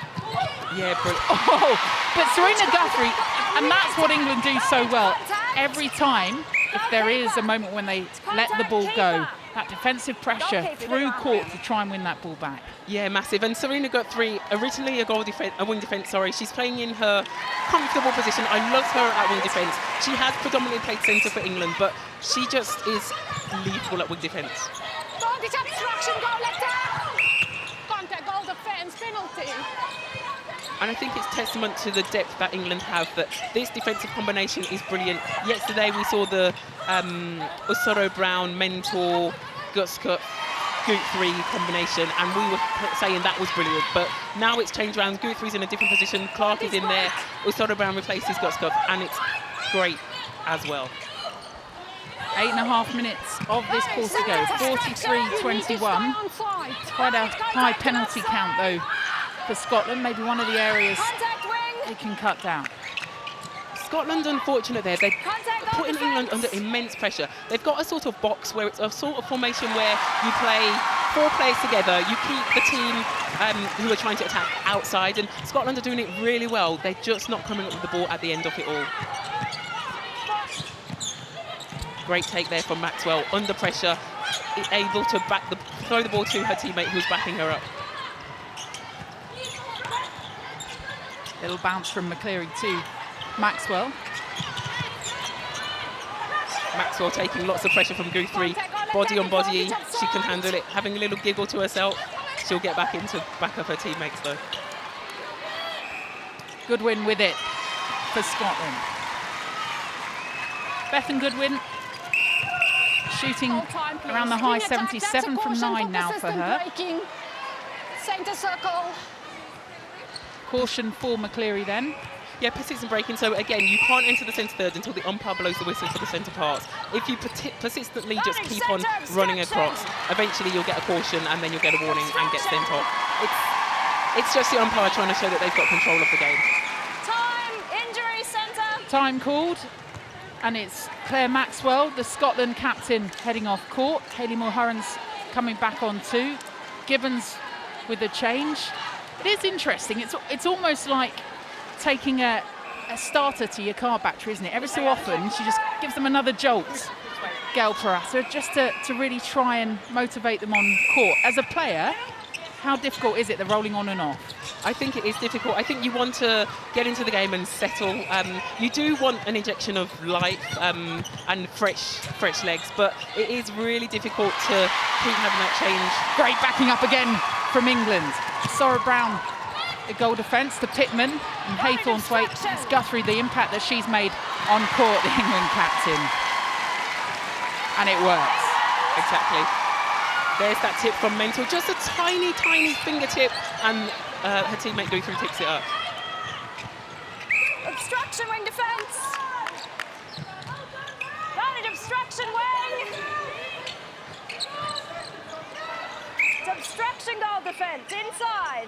yeah, brilliant. Oh, but Serena Guthrie, and that's what England do so well. Every time, if there is a moment when they let the ball go, that defensive pressure through court to try and win that ball back. Yeah, massive. And Serena Guthrie, originally a wing defence, she's playing in her comfortable position. I love her at wing defence. She has predominantly played centre for England, but she just is lethal at wing defence. Advantage obstruction, goal let down. Contact, goal defence, penalty. And I think it's testament to the depth that England have that this defensive combination is brilliant. Yesterday we saw the Osoro-Brown, Mentor, Gutscup, Guthrie combination, and we were saying that was brilliant. But now it's changed around. Guthrie's in a different position. Clark is in there. Osoro-Brown replaces Gutscup, and it's great as well. 8.5 minutes of this quarter to go. 43-21. Quite a high penalty count though for Scotland. Maybe one of the areas they can cut down. Scotland unfortunate there. They're putting England under immense pressure. They've got a sort of box where it's a sort of formation where you play 4 players together. You keep the team who are trying to attack outside, and Scotland are doing it really well. They're just not coming up with the ball at the end of it all. Great take there from Maxwell, under pressure, able to throw the ball to her teammate who's backing her up. Little bounce from McCleary to Maxwell. Maxwell taking lots of pressure from Guthrie, body on body, she can handle it, having a little giggle to herself. She'll get back of her teammates though. Goodwin with it for Scotland. Bethan Goodwin shooting around the high 77 from 9 now for her. Centre circle. Caution for McCleary then. Yeah, persistent breaking. So again, you can't enter the centre third until the umpire blows the whistle for the centre pass. If you persistently just keep on running across, eventually you'll get a caution and then you'll get a warning and get sent off. It's just the umpire trying to show that they've got control of the game. Time, injury, centre. Time called, and it's Claire Maxwell, the Scotland captain, heading off court. Hayley Mulholland's coming back on too. Gibbons with a change. It is interesting. It's almost like taking a starter to your car battery, isn't it? Every so often, she just gives them another jolt, Gail Parata, just to really try and motivate them on court. As a player, how difficult is it, the rolling on and off? I think it is difficult. I think you want to get into the game and settle. You do want an injection of life and fresh legs, but it is really difficult to keep having that change. Great backing up again from England. Osoro-Brown, the goal defence to Pittman, and Haythornthwaite. It's Guthrie, the impact that she's made on court, the England captain. And it works. Exactly. There's that tip from Mental, just a tiny, tiny fingertip, and her teammate Guthrie picks it up. Obstruction, wing defence. Advantage obstruction, wing. It's obstruction, goal defence, inside.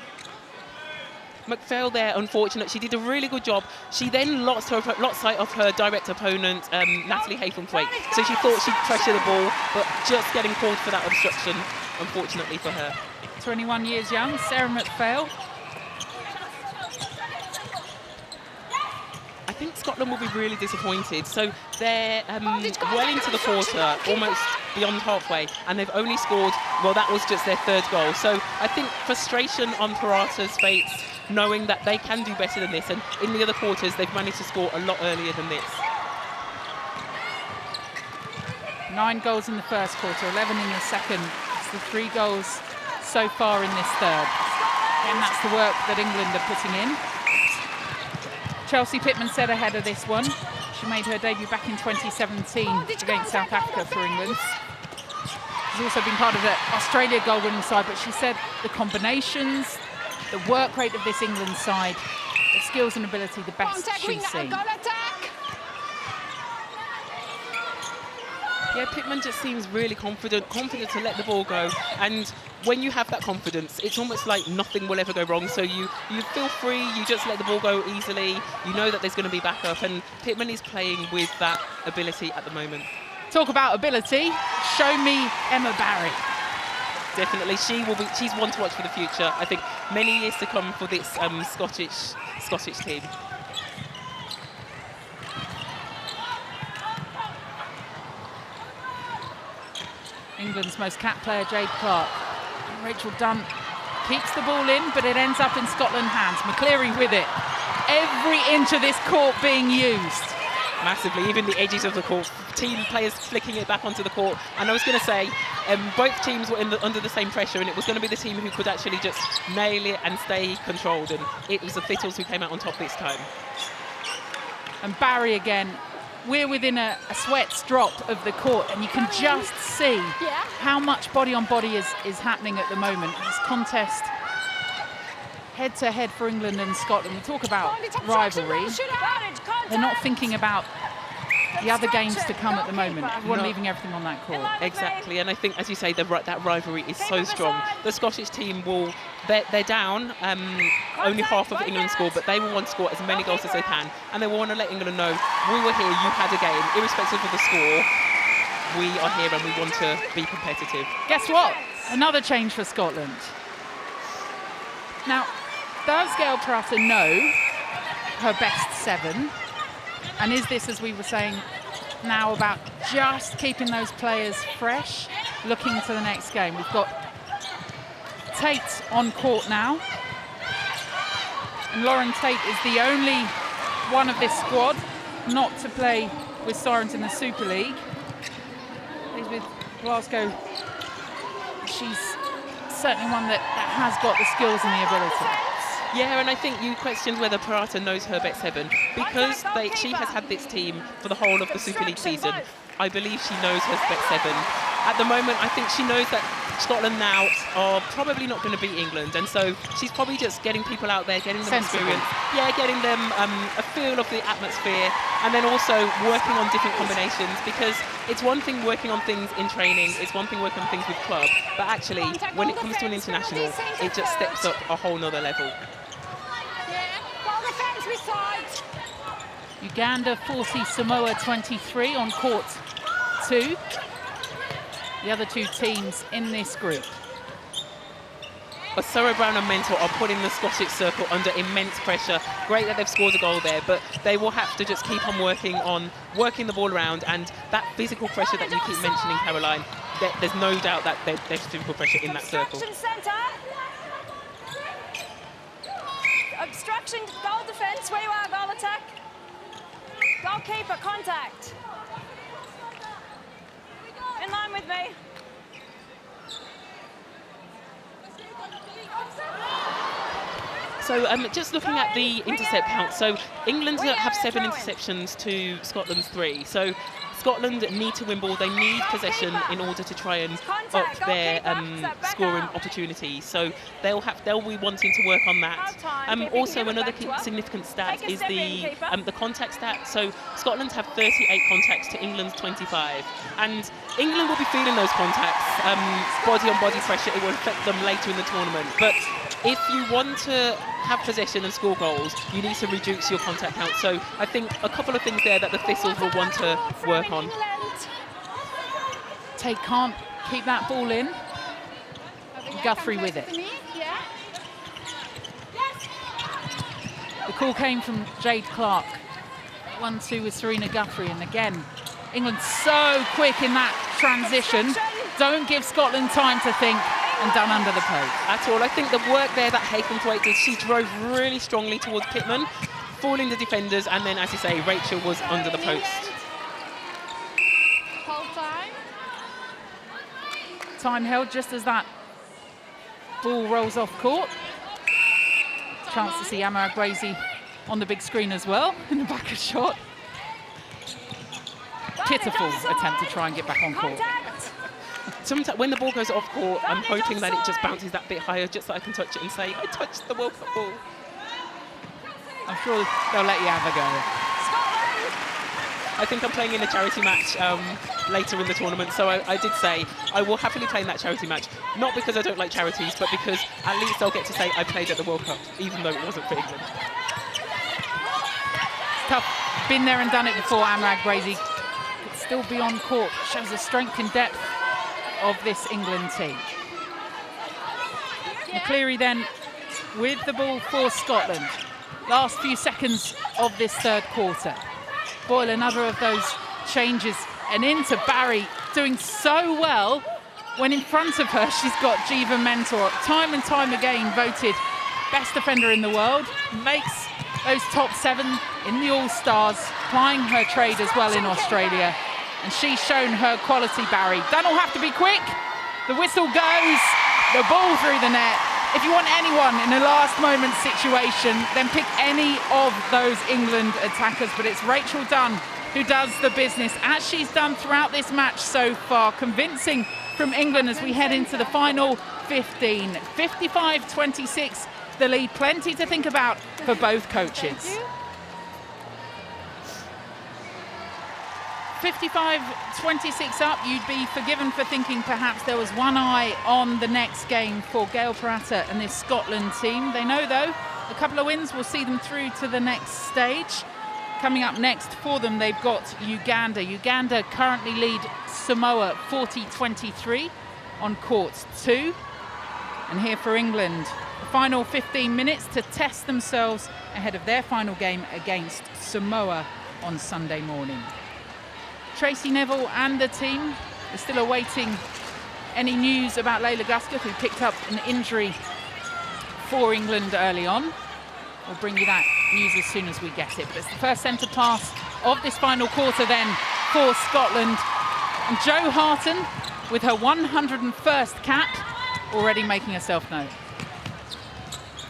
McPhail there, unfortunate. She did a really good job. She then lost sight of her direct opponent, Natalie Haythornthwaite. So she thought she'd pressure the ball, but just getting called for that obstruction, unfortunately for her. 21 years young, Sarah McPhail. I think Scotland will be really disappointed. So they're well into the quarter, almost beyond halfway, and they've only scored, well, that was just their 3rd goal. So I think frustration on Parata's face, knowing that they can do better than this, and in the other quarters they've managed to score a lot earlier than this. 9 goals in the first quarter, 11 in the second. It's the 3 goals so far in this third. And that's the work that England are putting in. Chelsea Pittman said ahead of this one, she made her debut back in 2017 against South Africa for England. She's also been part of the Australia goal-winning side, but she said the combinations, the work rate of this England side, the skills and ability, the best she's seen. Yeah, Pittman just seems really confident to let the ball go. And when you have that confidence, it's almost like nothing will ever go wrong. So you feel free, you just let the ball go easily. You know that there's going to be backup, and Pittman is playing with that ability at the moment. Talk about ability, show me Emma Barry. Definitely, she's one to watch for the future. I think many years to come for this Scottish team. England's most capped player, Jade Clark. Rachel Dunn keeps the ball in, but it ends up in Scotland hands. McCleary with it. Every inch of this court being used. Massively, even the edges of the court. Team players flicking it back onto the court. And I was going to say, both teams were under the same pressure, and it was going to be the team who could actually just nail it and stay controlled. And it was the Fittles who came out on top this time. And Barry again. We're within a sweat's drop of the court, and you can just see how much body-on-body is happening at the moment. This contest head-to-head for England and Scotland. We talk about rivalry. They're not thinking about the other games to come at the moment. Everyone leaving everything on that court. Exactly, and I think, as you say, that rivalry is so strong. The Scottish team they're down only half of England's score, but they will want to score as many goals as they can, and they will want to let England know, we were here, you had a game, irrespective of the score, we are here and we want to be competitive. Guess what? Another change for Scotland. Now, does Gail Parata know her best 7? And is this, as we were saying, now about just keeping those players fresh, looking to the next game? We've got Tate on court now. And Lauren Tate is the only one of this squad not to play with Sirens in the Super League. Plays with Glasgow. She's certainly one that has got the skills and the ability. Yeah, and I think you questioned whether Parata knows her best 7. Because she has had this team for the whole of the Super League season, I believe she knows her best 7. At the moment, I think she knows that Scotland now are probably not going to beat England, and so she's probably just getting people out there, getting them experience, getting them a feel of the atmosphere, and then also working on different combinations, because it's one thing working on things in training, it's one thing working on things with club, but actually when it comes to an international, it just steps up a whole nother level. Uganda 40, Samoa 23 on court 2. The other 2 teams in this group. But Sarah Brown and Mentor are putting the Scottish circle under immense pressure. Great that they've scored a goal there, but they will have to just keep on working the ball around, and that physical pressure that you keep mentioning, Caroline, there's no doubt that there's physical pressure in that circle. Obstruction, goal defence, where you are, goal attack. Goalkeeper, contact. In line with me. So just looking at the intercept count, so England have 7 interceptions to Scotland's 3. So Scotland need to win ball, they need possession in order to try and up their scoring opportunities. So they'll be wanting to work on that. Also, another significant stat is the contact stat. So Scotland have 38 contacts to England's 25, and England will be feeling those contacts. Body-on-body pressure, it will affect them later in the tournament. But if you want to have possession and score goals, you need to reduce your contact count. So I think a couple of things there that the Thistles will want to work on. Tate can't keep that ball in. Guthrie with it. The call came from Jade Clark. 1-2 with Serena Guthrie, and again, England so quick in that transition. Don't give Scotland time to think, and done under the post. At all. I think the work there that Haythornthwaite did, she drove really strongly towards Pittman, fouling the defenders, and then, as you say, Rachel was under the post. Hold time. Time held just as that ball rolls off court. Chance to see Amara Gracie on the big screen as well in the back of shot. Pitiful attempt to try and get back on court. Sometimes when the ball goes off court, I'm hoping that it just bounces that bit higher, just so I can touch it and say, I touched the World Cup ball. I'm sure they'll let you have a go. I think I'm playing in a charity match later in the tournament, so I did say I will happily play in that charity match, not because I don't like charities, but because at least I'll get to say I played at the World Cup, even though it wasn't for England. Tough. Been there and done it before, Amara Gracie. Could still be on court. Shows the strength and depth of this England team. McCleary then with the ball for Scotland. Last few seconds of this third quarter. Boyle, another of those changes, and into Barry, doing so well when in front of her she's got Jiva Mentor, time and time again voted best defender in the world, makes those top 7 in the All-Stars, plying her trade as well in Australia, and she's shown her quality, Barry. Don't all have to be quick. The whistle goes, the ball through the net. If you want anyone in a last moment situation, then pick any of those England attackers, but it's Rachel Dunn who does the business, as she's done throughout this match so far, convincing from England as we head into the final 15. 55-26, the lead. Plenty to think about for both coaches. 55-26 up, you'd be forgiven for thinking perhaps there was one eye on the next game for Gail Paratta and this Scotland team. They know, though, a couple of wins will see them through to the next stage. Coming up next for them, they've got Uganda. Uganda currently lead Samoa 40-23 on court 2. And here for England, the final 15 minutes to test themselves ahead of their final game against Samoa on Sunday morning. Tracy Neville and the team are still awaiting any news about Layla Guscott, who picked up an injury for England early on. We'll bring you that news as soon as we get it. But it's the first centre pass of this final quarter then for Scotland. And Jo Harton, with her 101st cap, already making herself known.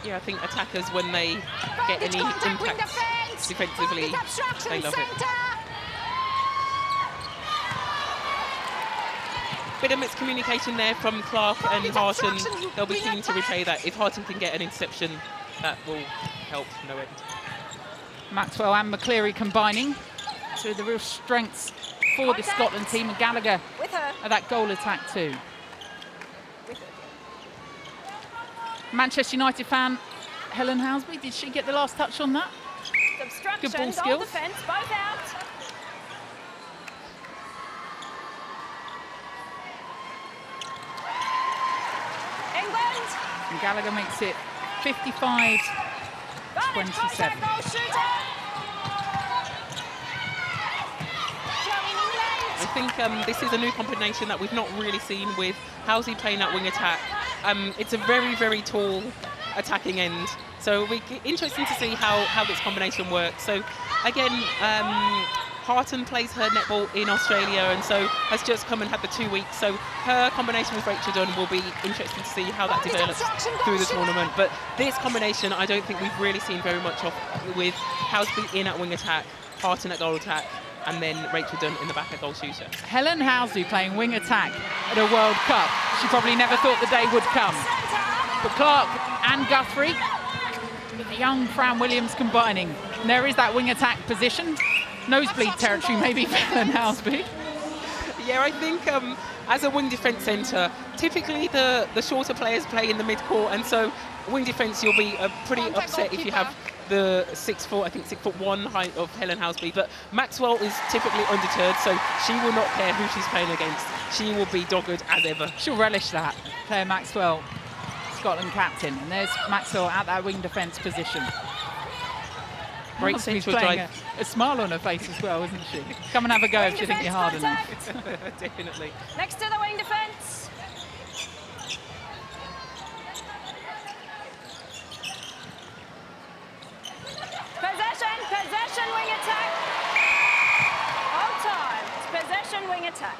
Yeah, I think attackers, when they get any impact defensively, they love it. Bit of miscommunication there from Clark and Harton. They'll be keen to replay that. If Harton can get an interception, that will help no end. Maxwell and McCleary combining. So the real strengths for the Scotland team, and Gallagher at that goal attack too. Manchester United fan Helen Housby, did she get the last touch on that? Good ball skills. Defense, both out. England. And Gallagher makes it 55-27. I think this is a new combination that we've not really seen with Housey playing that wing attack. It's a very, very tall attacking end. So it'll be interesting to see how this combination works. So again, Harton plays her netball in Australia and so has just come and had the 2 weeks. So her combination with Rachel Dunn will be interesting to see how that develops through the tournament. But this combination, I don't think we've really seen very much of, with Housby in at wing attack, Harton at goal attack, and then Rachel Dunn in the back at goal shooter. Helen Housby playing wing attack at a World Cup. She probably never thought the day would come. But Clark and Guthrie, with the young Fran Williams combining. And there is that wing attack position. Nosebleed territory maybe for Helen Housby. Yeah, I think as a wing defence centre, typically the shorter players play in the mid-court, and so wing defence you'll be pretty upset if you have the 6'1" height of Helen Housby, but Maxwell is typically undeterred, so she will not care who she's playing against. She will be dogged as ever. She'll relish that. Claire Maxwell, Scotland captain, and there's Maxwell at that wing defence position. Great She's central playing drive. a smile on her face as well, isn't she? Come and have a go if you think you're hard enough. Definitely. Next to the wing defence. Possession, wing attack. All time. It's possession, wing attack.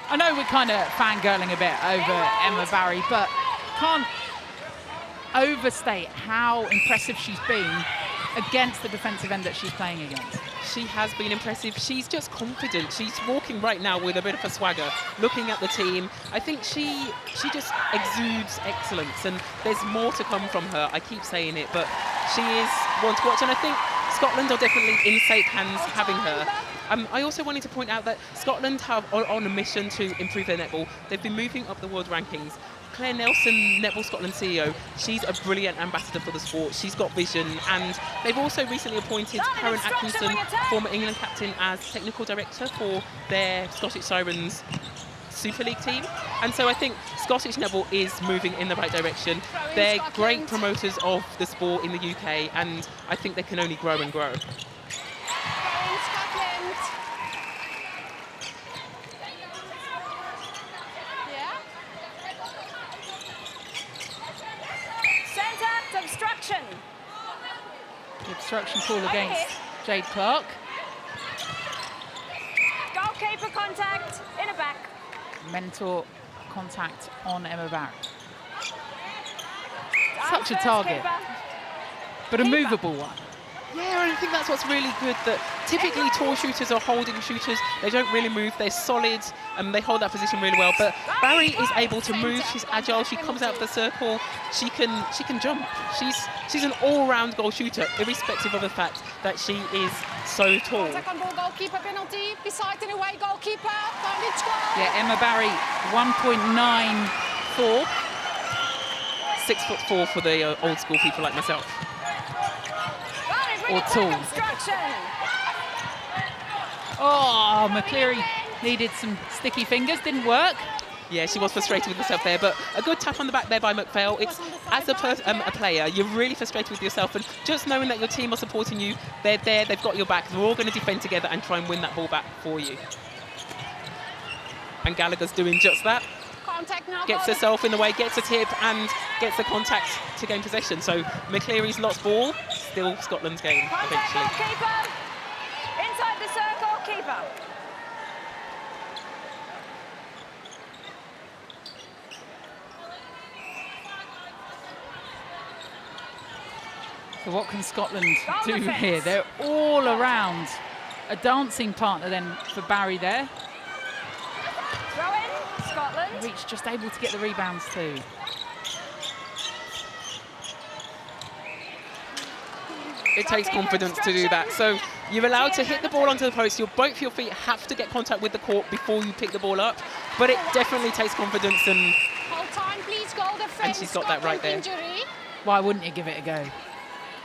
I know we're kind of fangirling a bit over Emma Barry, but can't overstate how impressive she's been against the defensive end that she's playing against. She has been impressive. She's just confident. She's walking right now with a bit of a swagger, looking at the team. I think she just exudes excellence, and there's more to come from her. I keep saying it, but she is one to watch, and I think Scotland are definitely in safe hands having her. I also wanted to point out that Scotland are on a mission to improve their netball. They've been moving up the world rankings. Claire Nelson, Netball Scotland CEO, she's a brilliant ambassador for the sport. She's got vision, and they've also recently appointed Karen Atkinson, former England captain, as technical director for their Scottish Sirens Super League team. And so I think Scottish netball is moving in the right direction. They're great promoters of the sport in the UK, and I think they can only grow and grow. The obstruction call against Jade Clark. Goalkeeper contact, inner back. Mentor contact on Emma Barry. Such a target, but a movable one. Yeah, and I think that's what's really good, that typically tall shooters are holding shooters. They don't really move, they're solid, and they hold that position really well. But Barry is able to move, she's agile, she comes out of the circle, she can jump. She's an all-round goal shooter, irrespective of the fact that she is so tall. Contact on ball, goalkeeper penalty. Beside and away, goalkeeper. Yeah, Emma Barry, 1.94. 6'4" for the old school people like myself. Or tall. Oh, McCleary needed some sticky fingers, didn't work. Yeah, she was frustrated with herself there, but a good tap on the back there by McPhail. It's, as a player, you're really frustrated with yourself, and just knowing that your team are supporting you, they're there, they've got your back, they're all going to defend together and try and win that ball back for you. And Gallagher's doing just that. Gets herself in the way, gets a tip, and gets the contact to gain possession. So McCleary's lost ball, still Scotland's game eventually. Goalkeeper. Inside the circle, keeper. So what can Scotland do here? They're all around. A dancing partner then for Barry there. Throw in, Scotland. Reach just able to get the rebounds too. It takes confidence to do that. So you're allowed to hit the ball onto the post. Both your feet have to get contact with the court before you pick the ball up. But it definitely takes confidence, and she's got that right there. Why wouldn't you give it a go?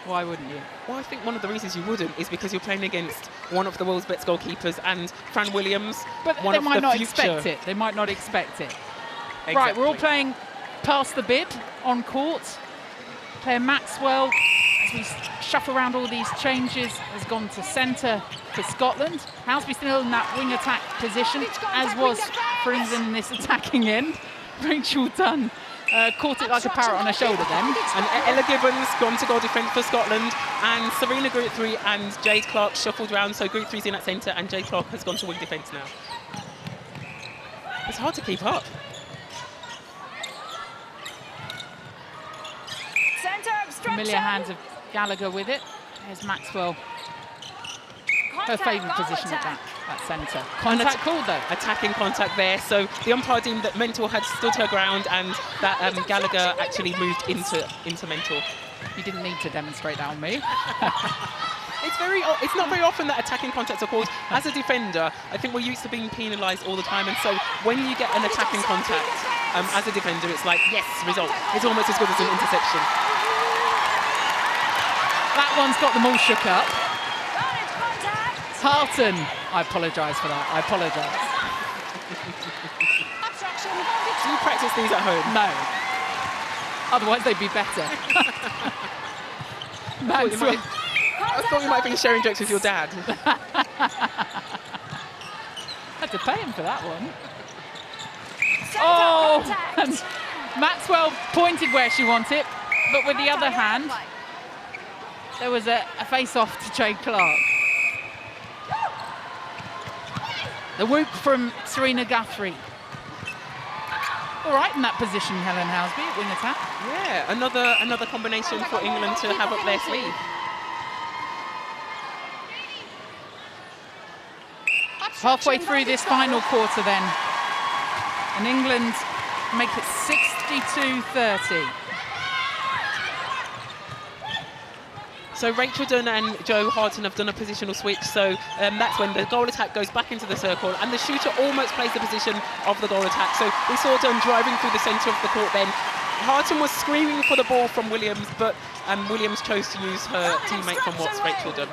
Why wouldn't you? Well, I think one of the reasons you wouldn't is because you're playing against one of the world's best goalkeepers, and Fran Williams, but one they of might the not future. expect it. They might not expect it. Exactly. Right, we're all playing past the bib on court. Player Maxwell, as we shuffle around all these changes, has gone to centre for Scotland. Housby still in that wing attack position, as was for England in this attacking end. Rachel Dunn caught it like a parrot on her shoulder then. And Ella Gibbons gone to goal defence for Scotland, and Serena Guthrie and Jade Clark shuffled round, so Guthrie's in at centre and Jade Clark has gone to wing defence now. It's hard to keep up. Familiar hands of Gallagher with it. There's Maxwell. Her favourite position at that centre. Contact called though. Attacking contact there. So the umpire deemed that Mentor had stood her ground, and that Gallagher actually moved into Mentor. You didn't need to demonstrate that on me. It's not very often that attacking contacts are called. As a defender, I think we're used to being penalised all the time, and so when you get an attacking contact as a defender, it's like, yes, result. It's almost as good as an interception. That one's got them all shook up. Tartan. I apologise for that. I apologise. Obstruction, Do you practice these at home? No. Otherwise, they'd be better. I thought you might have been sharing jokes with your dad. Had to pay him for that one. Oh, and Maxwell pointed where she wanted, but with the other hand, there was a face-off to Jade Clark. The whoop from Serena Guthrie. All right in that position, Helen Housby, at wing attack. Yeah, another combination for England to have up their sleeve. Halfway through this final quarter then, and England make it 62-30. So Rachel Dunn and Jo Harton have done a positional switch, so that's when the goal attack goes back into the circle and the shooter almost plays the position of the goal attack. So we saw Dunn driving through the centre of the court then. Harton was screaming for the ball from Williams, but Williams chose to use her teammate from Watts, Rachel Dunn.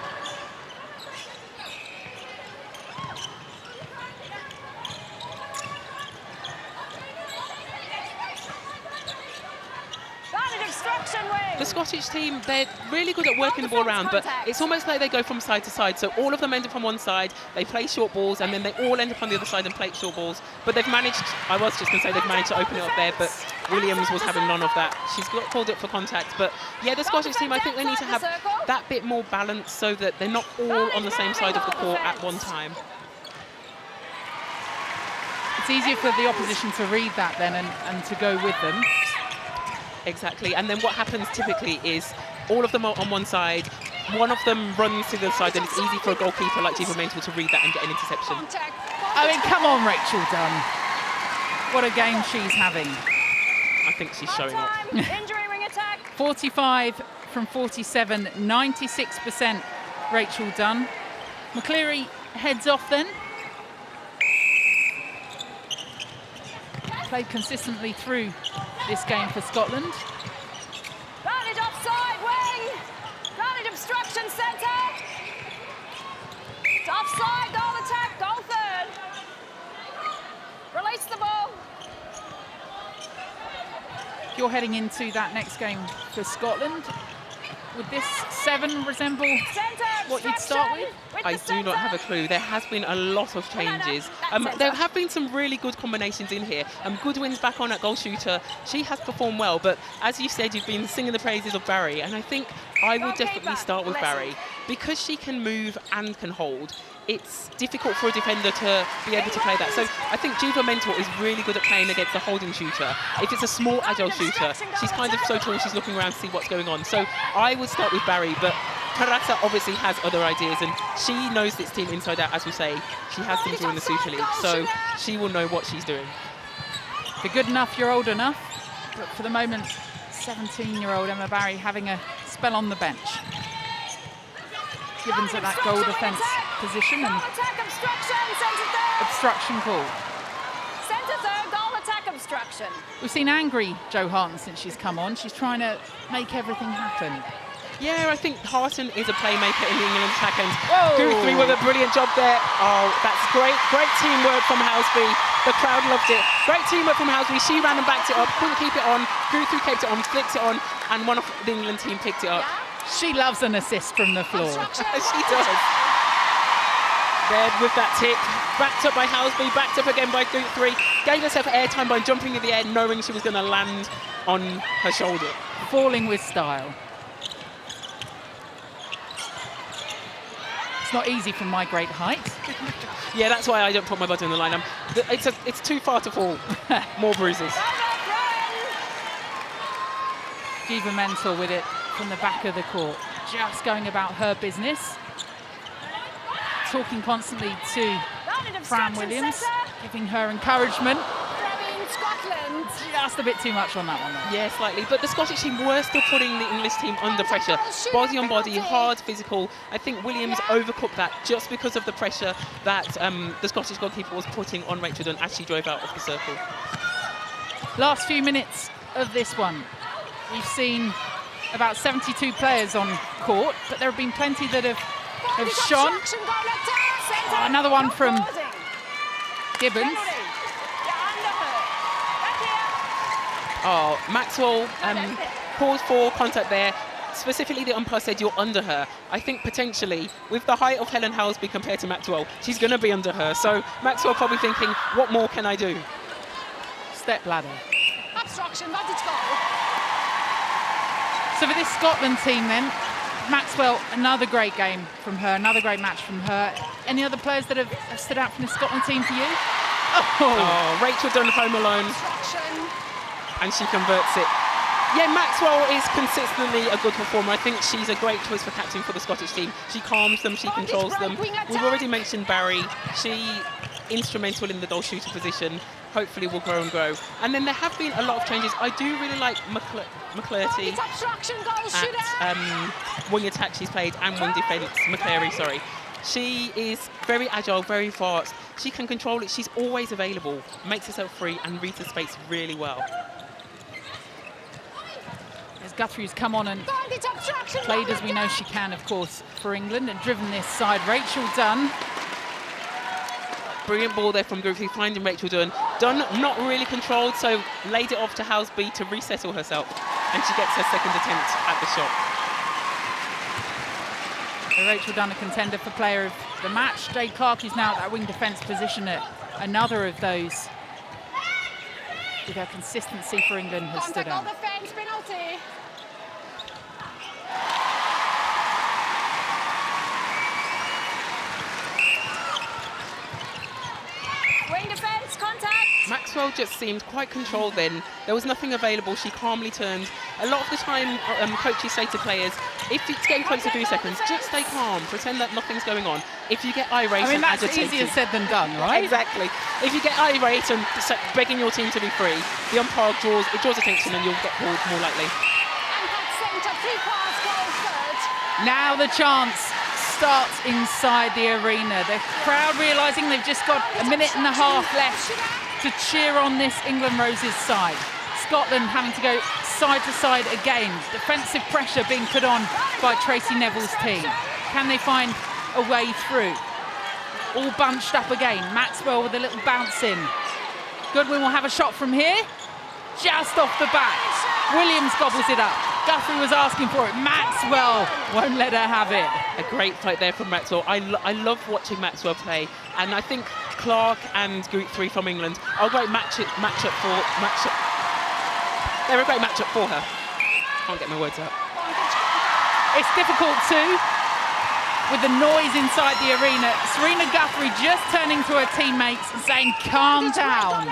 The Scottish team, they're really good at working the ball around, but it's almost like they go from side to side. So all of them end up on one side, they play short balls, and then they all end up on the other side and play short balls. But they've managed, I was just going to say, they've managed to open it up there, but Williams was having none of that. She's got called it for contact. But yeah, the Scottish team, I think they need to have that bit more balance so that they're not all on the same side of the court at one time. It's easier for the opposition to read that then and to go with them. Exactly, and then what happens typically is all of them are on one side, one of them runs to the side, and it's easy for a goalkeeper like Jiva Mental to read that and get an interception. I mean, come on, Rachel Dunn. What a game she's having. I think she's showing off. Injury ring attack. 45 from 47, 96% Rachel Dunn. McCleary heads off then. Played consistently through this game for Scotland. Valid offside, wing. Valid obstruction, centre. It's offside, goal attack, goal third. Release the ball. You're heading into that next game for Scotland. Would this 7 resemble what you'd start with? I do not have a clue. There has been a lot of changes. There have been some really good combinations in here. Goodwin's back on at goal shooter. She has performed well, but as you said, you've been singing the praises of Barry, and I think I would definitely start with Barry. Because she can move and can hold, it's difficult for a defender to be able to play that. So I think Jiva Mentor is really good at playing against a holding shooter. If it's a small, agile shooter, she's kind of so tall, she's looking around to see what's going on. So I would start with Barry, but Karasa obviously has other ideas, and she knows this team inside out, as we say. She has been during the Super League, so she will know what she's doing. If you're good enough, you're old enough. But for the moment, 17-year-old Emma Barry having a spell on the bench. Gibbons at that goal defence position and obstruction call. Centre third, goal attack obstruction. We've seen angry Jo Harton since she's come on. She's trying to make everything happen. Yeah, I think Harton is a playmaker in the England attack, and Guthrie with a brilliant job there. Oh, that's great teamwork from Housby. The crowd loved it. Great teamwork from Housby. She ran and backed it up, couldn't keep it on. Guthrie kept it on, flicked it on, and one of the England team picked it up. She loves an assist from the floor. She does. There with that tip, backed up by Housby, backed up again by Guthrie, gave herself airtime by jumping in the air, knowing she was going to land on her shoulder. Falling with style. It's not easy from my great height. Yeah, that's why I don't put my body on the line. It's too far to fall. More bruises. Jiva Mentor with it from the back of the court, just going about her business. Talking constantly to Fran Williams, giving her encouragement. Scotland. Just a bit too much on that one, though. Yeah, slightly. But the Scottish team were still putting the English team under pressure. Body on body, hard, physical. I think Williams overcooked that just because of the pressure that the Scottish goalkeeper was putting on Rachel Dunn as she drove out of the circle. Last few minutes of this one. We've seen about 72 players on court, but there have been plenty that have shone. Another one from Gibbons. Oh, Maxwell called for contact there. Specifically, the umpire said you're under her. I think potentially, with the height of Helen Howsby compared to Maxwell, she's going to be under her. So Maxwell probably thinking, what more can I do? Step ladder. Obstruction, vantage goal. So for this Scotland team then, Maxwell, another great game from her, another great match from her. Any other players that have stood out from the Scotland team for you? Oh, Rachel Dunn home alone, Obstruction. and she converts it. Yeah, Maxwell is consistently a good performer. I think she's a great choice for captain for the Scottish team. She calms them, she controls them. We've already mentioned Barry. She instrumental in the goal shooter position. Hopefully will grow and grow. And then there have been a lot of changes. I do really like McClurty It's obstruction, goal shooter. at wing attack she's played and wing defence, McClary, sorry. She is very agile, very fast. She can control it. She's always available, makes herself free and reads the space really well. As Guthrie's come on and Vantage obstruction. played as we know she can, of course, for England and driven this side. Rachel Dunn. Brilliant ball there from Group 3, finding Rachel Dunn. Dunn not really controlled, so laid it off to Howsby to resettle herself, and she gets her second attempt at the shot. So Rachel Dunn, a contender for player of the match. Jade Clark is now at that wing defence position at another of those. With her consistency for England has stood Contact, out. goal defence, penalty. Wing defence, contact. Maxwell just seemed quite controlled then. There was nothing available. She calmly turned. A lot of the time, coaches say to players, if it's getting close to 3 seconds, just stay calm. Pretend that nothing's going on. If you get irate and that's agitated... easier said than done, right? Exactly. If you get irate and begging your team to be free, the umpire draws attention and you'll get pulled more likely. Impact centre, 3 pass, goal third. Now the chance starts inside the arena. The crowd realising they've just got a minute and a half left to cheer on this England Roses side. Scotland having to go side to side again. Defensive pressure being put on by Tracy Neville's team. Can they find a way through? All bunched up again. Maxwell with a little bounce in. Goodwin will have a shot from here. Just off the back. Williams gobbles it up. Guthrie was asking for it. Maxwell won't let her have it. A great fight there from Maxwell. I love watching Maxwell play, and I think Clark and Group 3 from England are a great matchup. They're a great matchup for her. Can't get my words out. It's difficult too, with the noise inside the arena. Serena Guthrie just turning to her teammates and saying, calm down.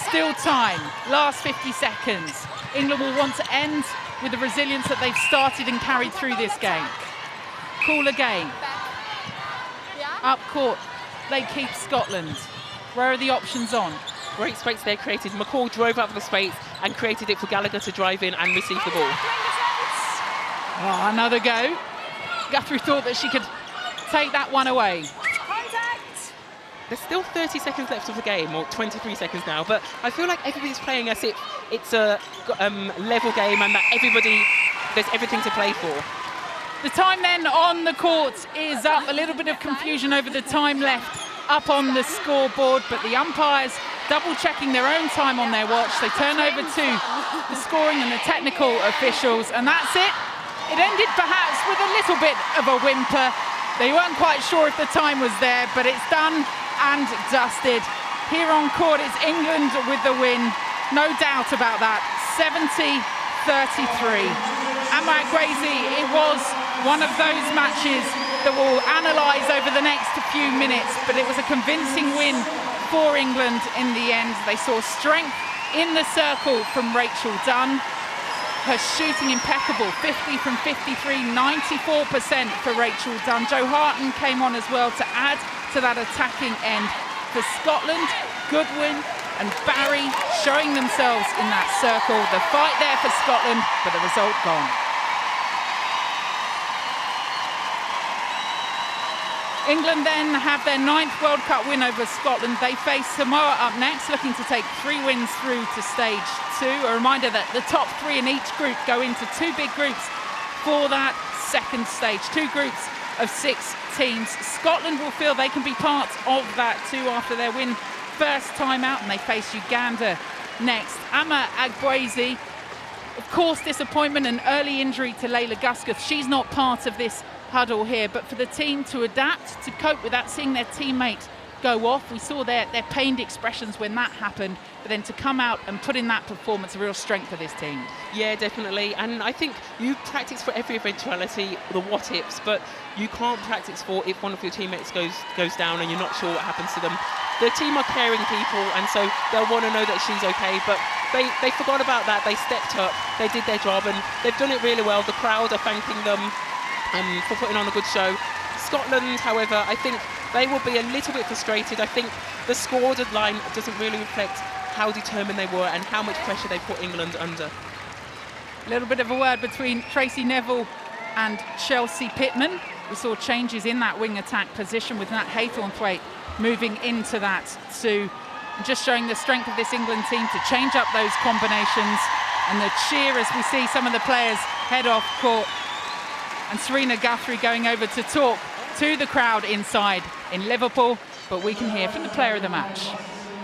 Still time, last 50 seconds. England will want to end with the resilience that they've started and carried through this game. Call again. Up court, they keep Scotland. Where are the options on? Great space there created. McCall drove out of the space and created it for Gallagher to drive in and receive the ball. Oh, another go. Guthrie thought that she could take that one away. Contact. There's still 30 seconds left of the game, or 23 seconds now, but I feel like everybody's playing as if it's a level game and that there's everything to play for. The time then on the court is up. A little bit of confusion over the time left up on the scoreboard, but the umpires double-checking their own time on their watch. They turn over to the scoring and the technical officials, and that's it. It ended perhaps with a little bit of a whimper. They weren't quite sure if the time was there, but it's done and dusted. Here on court, it's England with the win. No doubt about that. 70-33. Amrat Gracie, it was one of those matches that we'll analyse over the next few minutes, but it was a convincing win for England in the end. They saw strength in the circle from Rachel Dunn. Her shooting impeccable, 50 from 53, 94% for Rachel Dunn. Jo Harton came on as well to add to that attacking end. For Scotland, Goodwin and Barry showing themselves in that circle. The fight there for Scotland, but the result gone. England then have their 9th World Cup win over Scotland. They face Samoa up next, looking to take 3 wins through to stage 2. A reminder that the top 3 in each group go into 2 big groups for that second stage. 2 groups of 6 teams. Scotland will feel they can be part of that too after their win first time out, and they face Uganda next. Amma Agboezi, of course, disappointment and early injury to Layla Gusketh. She's not part of this huddle here, but for the team to adapt, to cope with that, seeing their teammate go off, we saw their pained expressions when that happened, but then to come out and put in that performance, a real strength for this team. Yeah, definitely. And I think you practice for every eventuality, the what-ifs, but you can't practice for if one of your teammates goes down and you're not sure what happens to them. The team are caring people, and so they'll want to know that she's okay, but they forgot about that. They stepped up, they did their job, and they've done it really well. The crowd are thanking them for putting on a good show. Scotland, however, I think they will be a little bit frustrated. I think the scored line doesn't really reflect how determined they were and how much pressure they put England under. A little bit of a word between Tracy Neville and Chelsea Pittman. We saw changes in that wing attack position with Nat Haythornthwaite moving into that, to just showing the strength of this England team to change up those combinations, and the cheer as we see some of the players head off court, and Serena Guthrie going over to talk to the crowd inside in Liverpool, but we can hear from the player of the match.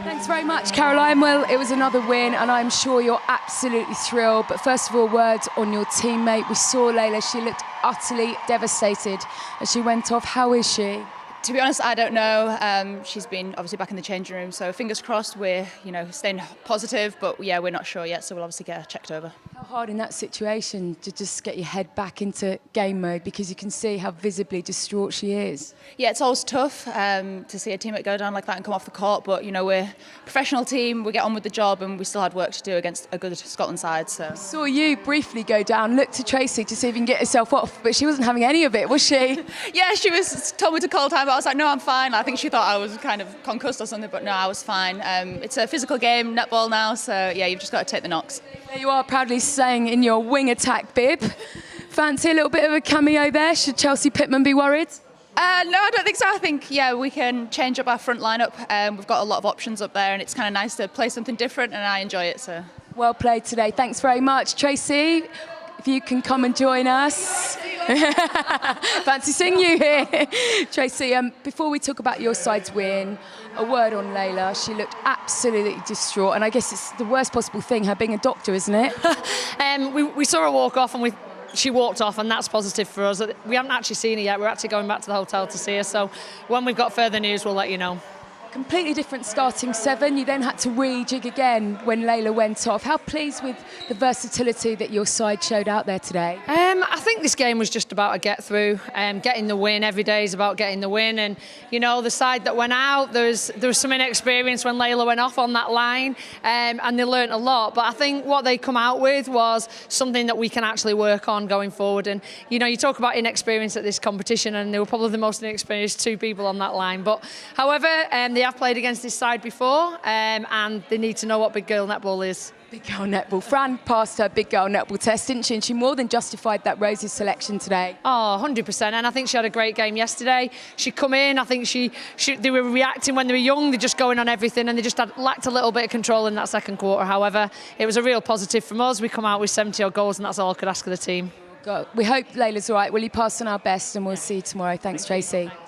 Thanks very much, Caroline. Well, it was another win, and I'm sure you're absolutely thrilled. But first of all, words on your teammate. We saw Layla. She looked utterly devastated as she went off. How is she? To be honest, I don't know. She's been obviously back in the changing room, so fingers crossed we're staying positive, but yeah, we're not sure yet, so we'll obviously get her checked over. How hard in that situation to just get your head back into game mode, because you can see how visibly distraught she is? Yeah, it's always tough to see a teammate go down like that and come off the court, but we're a professional team, we get on with the job, and we still had work to do against a good Scotland side. So saw you briefly go down, looked to Tracy to see if you can get herself off, but she wasn't having any of it, was she? Yeah, she told me to call time, but I was like, no, I'm fine. I think she thought I was kind of concussed or something, but no, I was fine. It's a physical game, netball now, so yeah, you've just got to take the knocks. There you are, proudly saying in your wing attack bib. Fancy a little bit of a cameo there? Should Chelsea Pittman be worried? No, I don't think so. I think, yeah, we can change up our front lineup. We've got a lot of options up there, and it's kind of nice to play something different, and I enjoy it. So well played today. Thanks very much, Tracy. If you can come and join us. Fancy seeing you here. Tracy, before we talk about your side's win, a word on Layla. She looked absolutely distraught, and I guess it's the worst possible thing, her being a doctor, isn't it? We saw her walk off, and she walked off, and that's positive for us. We haven't actually seen her yet. We're actually going back to the hotel to see her, so when we've got further news, we'll let you know. Completely different starting seven. You then had to rejig again when Layla went off. How pleased with the versatility that your side showed out there today? I think this game was just about a get through, getting the win. Every day is about getting the win, and the side that went out, there was some inexperience when Layla went off on that line, and they learnt a lot. But I think what they come out with was something that we can actually work on going forward. And you talk about inexperience at this competition, and they were probably the most inexperienced two people on that line. But however, they have played against this side before, and they need to know what big girl netball is. Big girl netball. Fran passed her big girl netball test, didn't she? And she more than justified that Rose's selection today. Oh, 100%. And I think she had a great game yesterday. She come in, I think they were reacting when they were young. They're just going on everything, and they just lacked a little bit of control in that second quarter. However, it was a real positive from us. We come out with 70-odd goals, and that's all I could ask of the team. We hope Layla's all right. Will you pass on our best, and we'll see you tomorrow. Thanks, Tracy.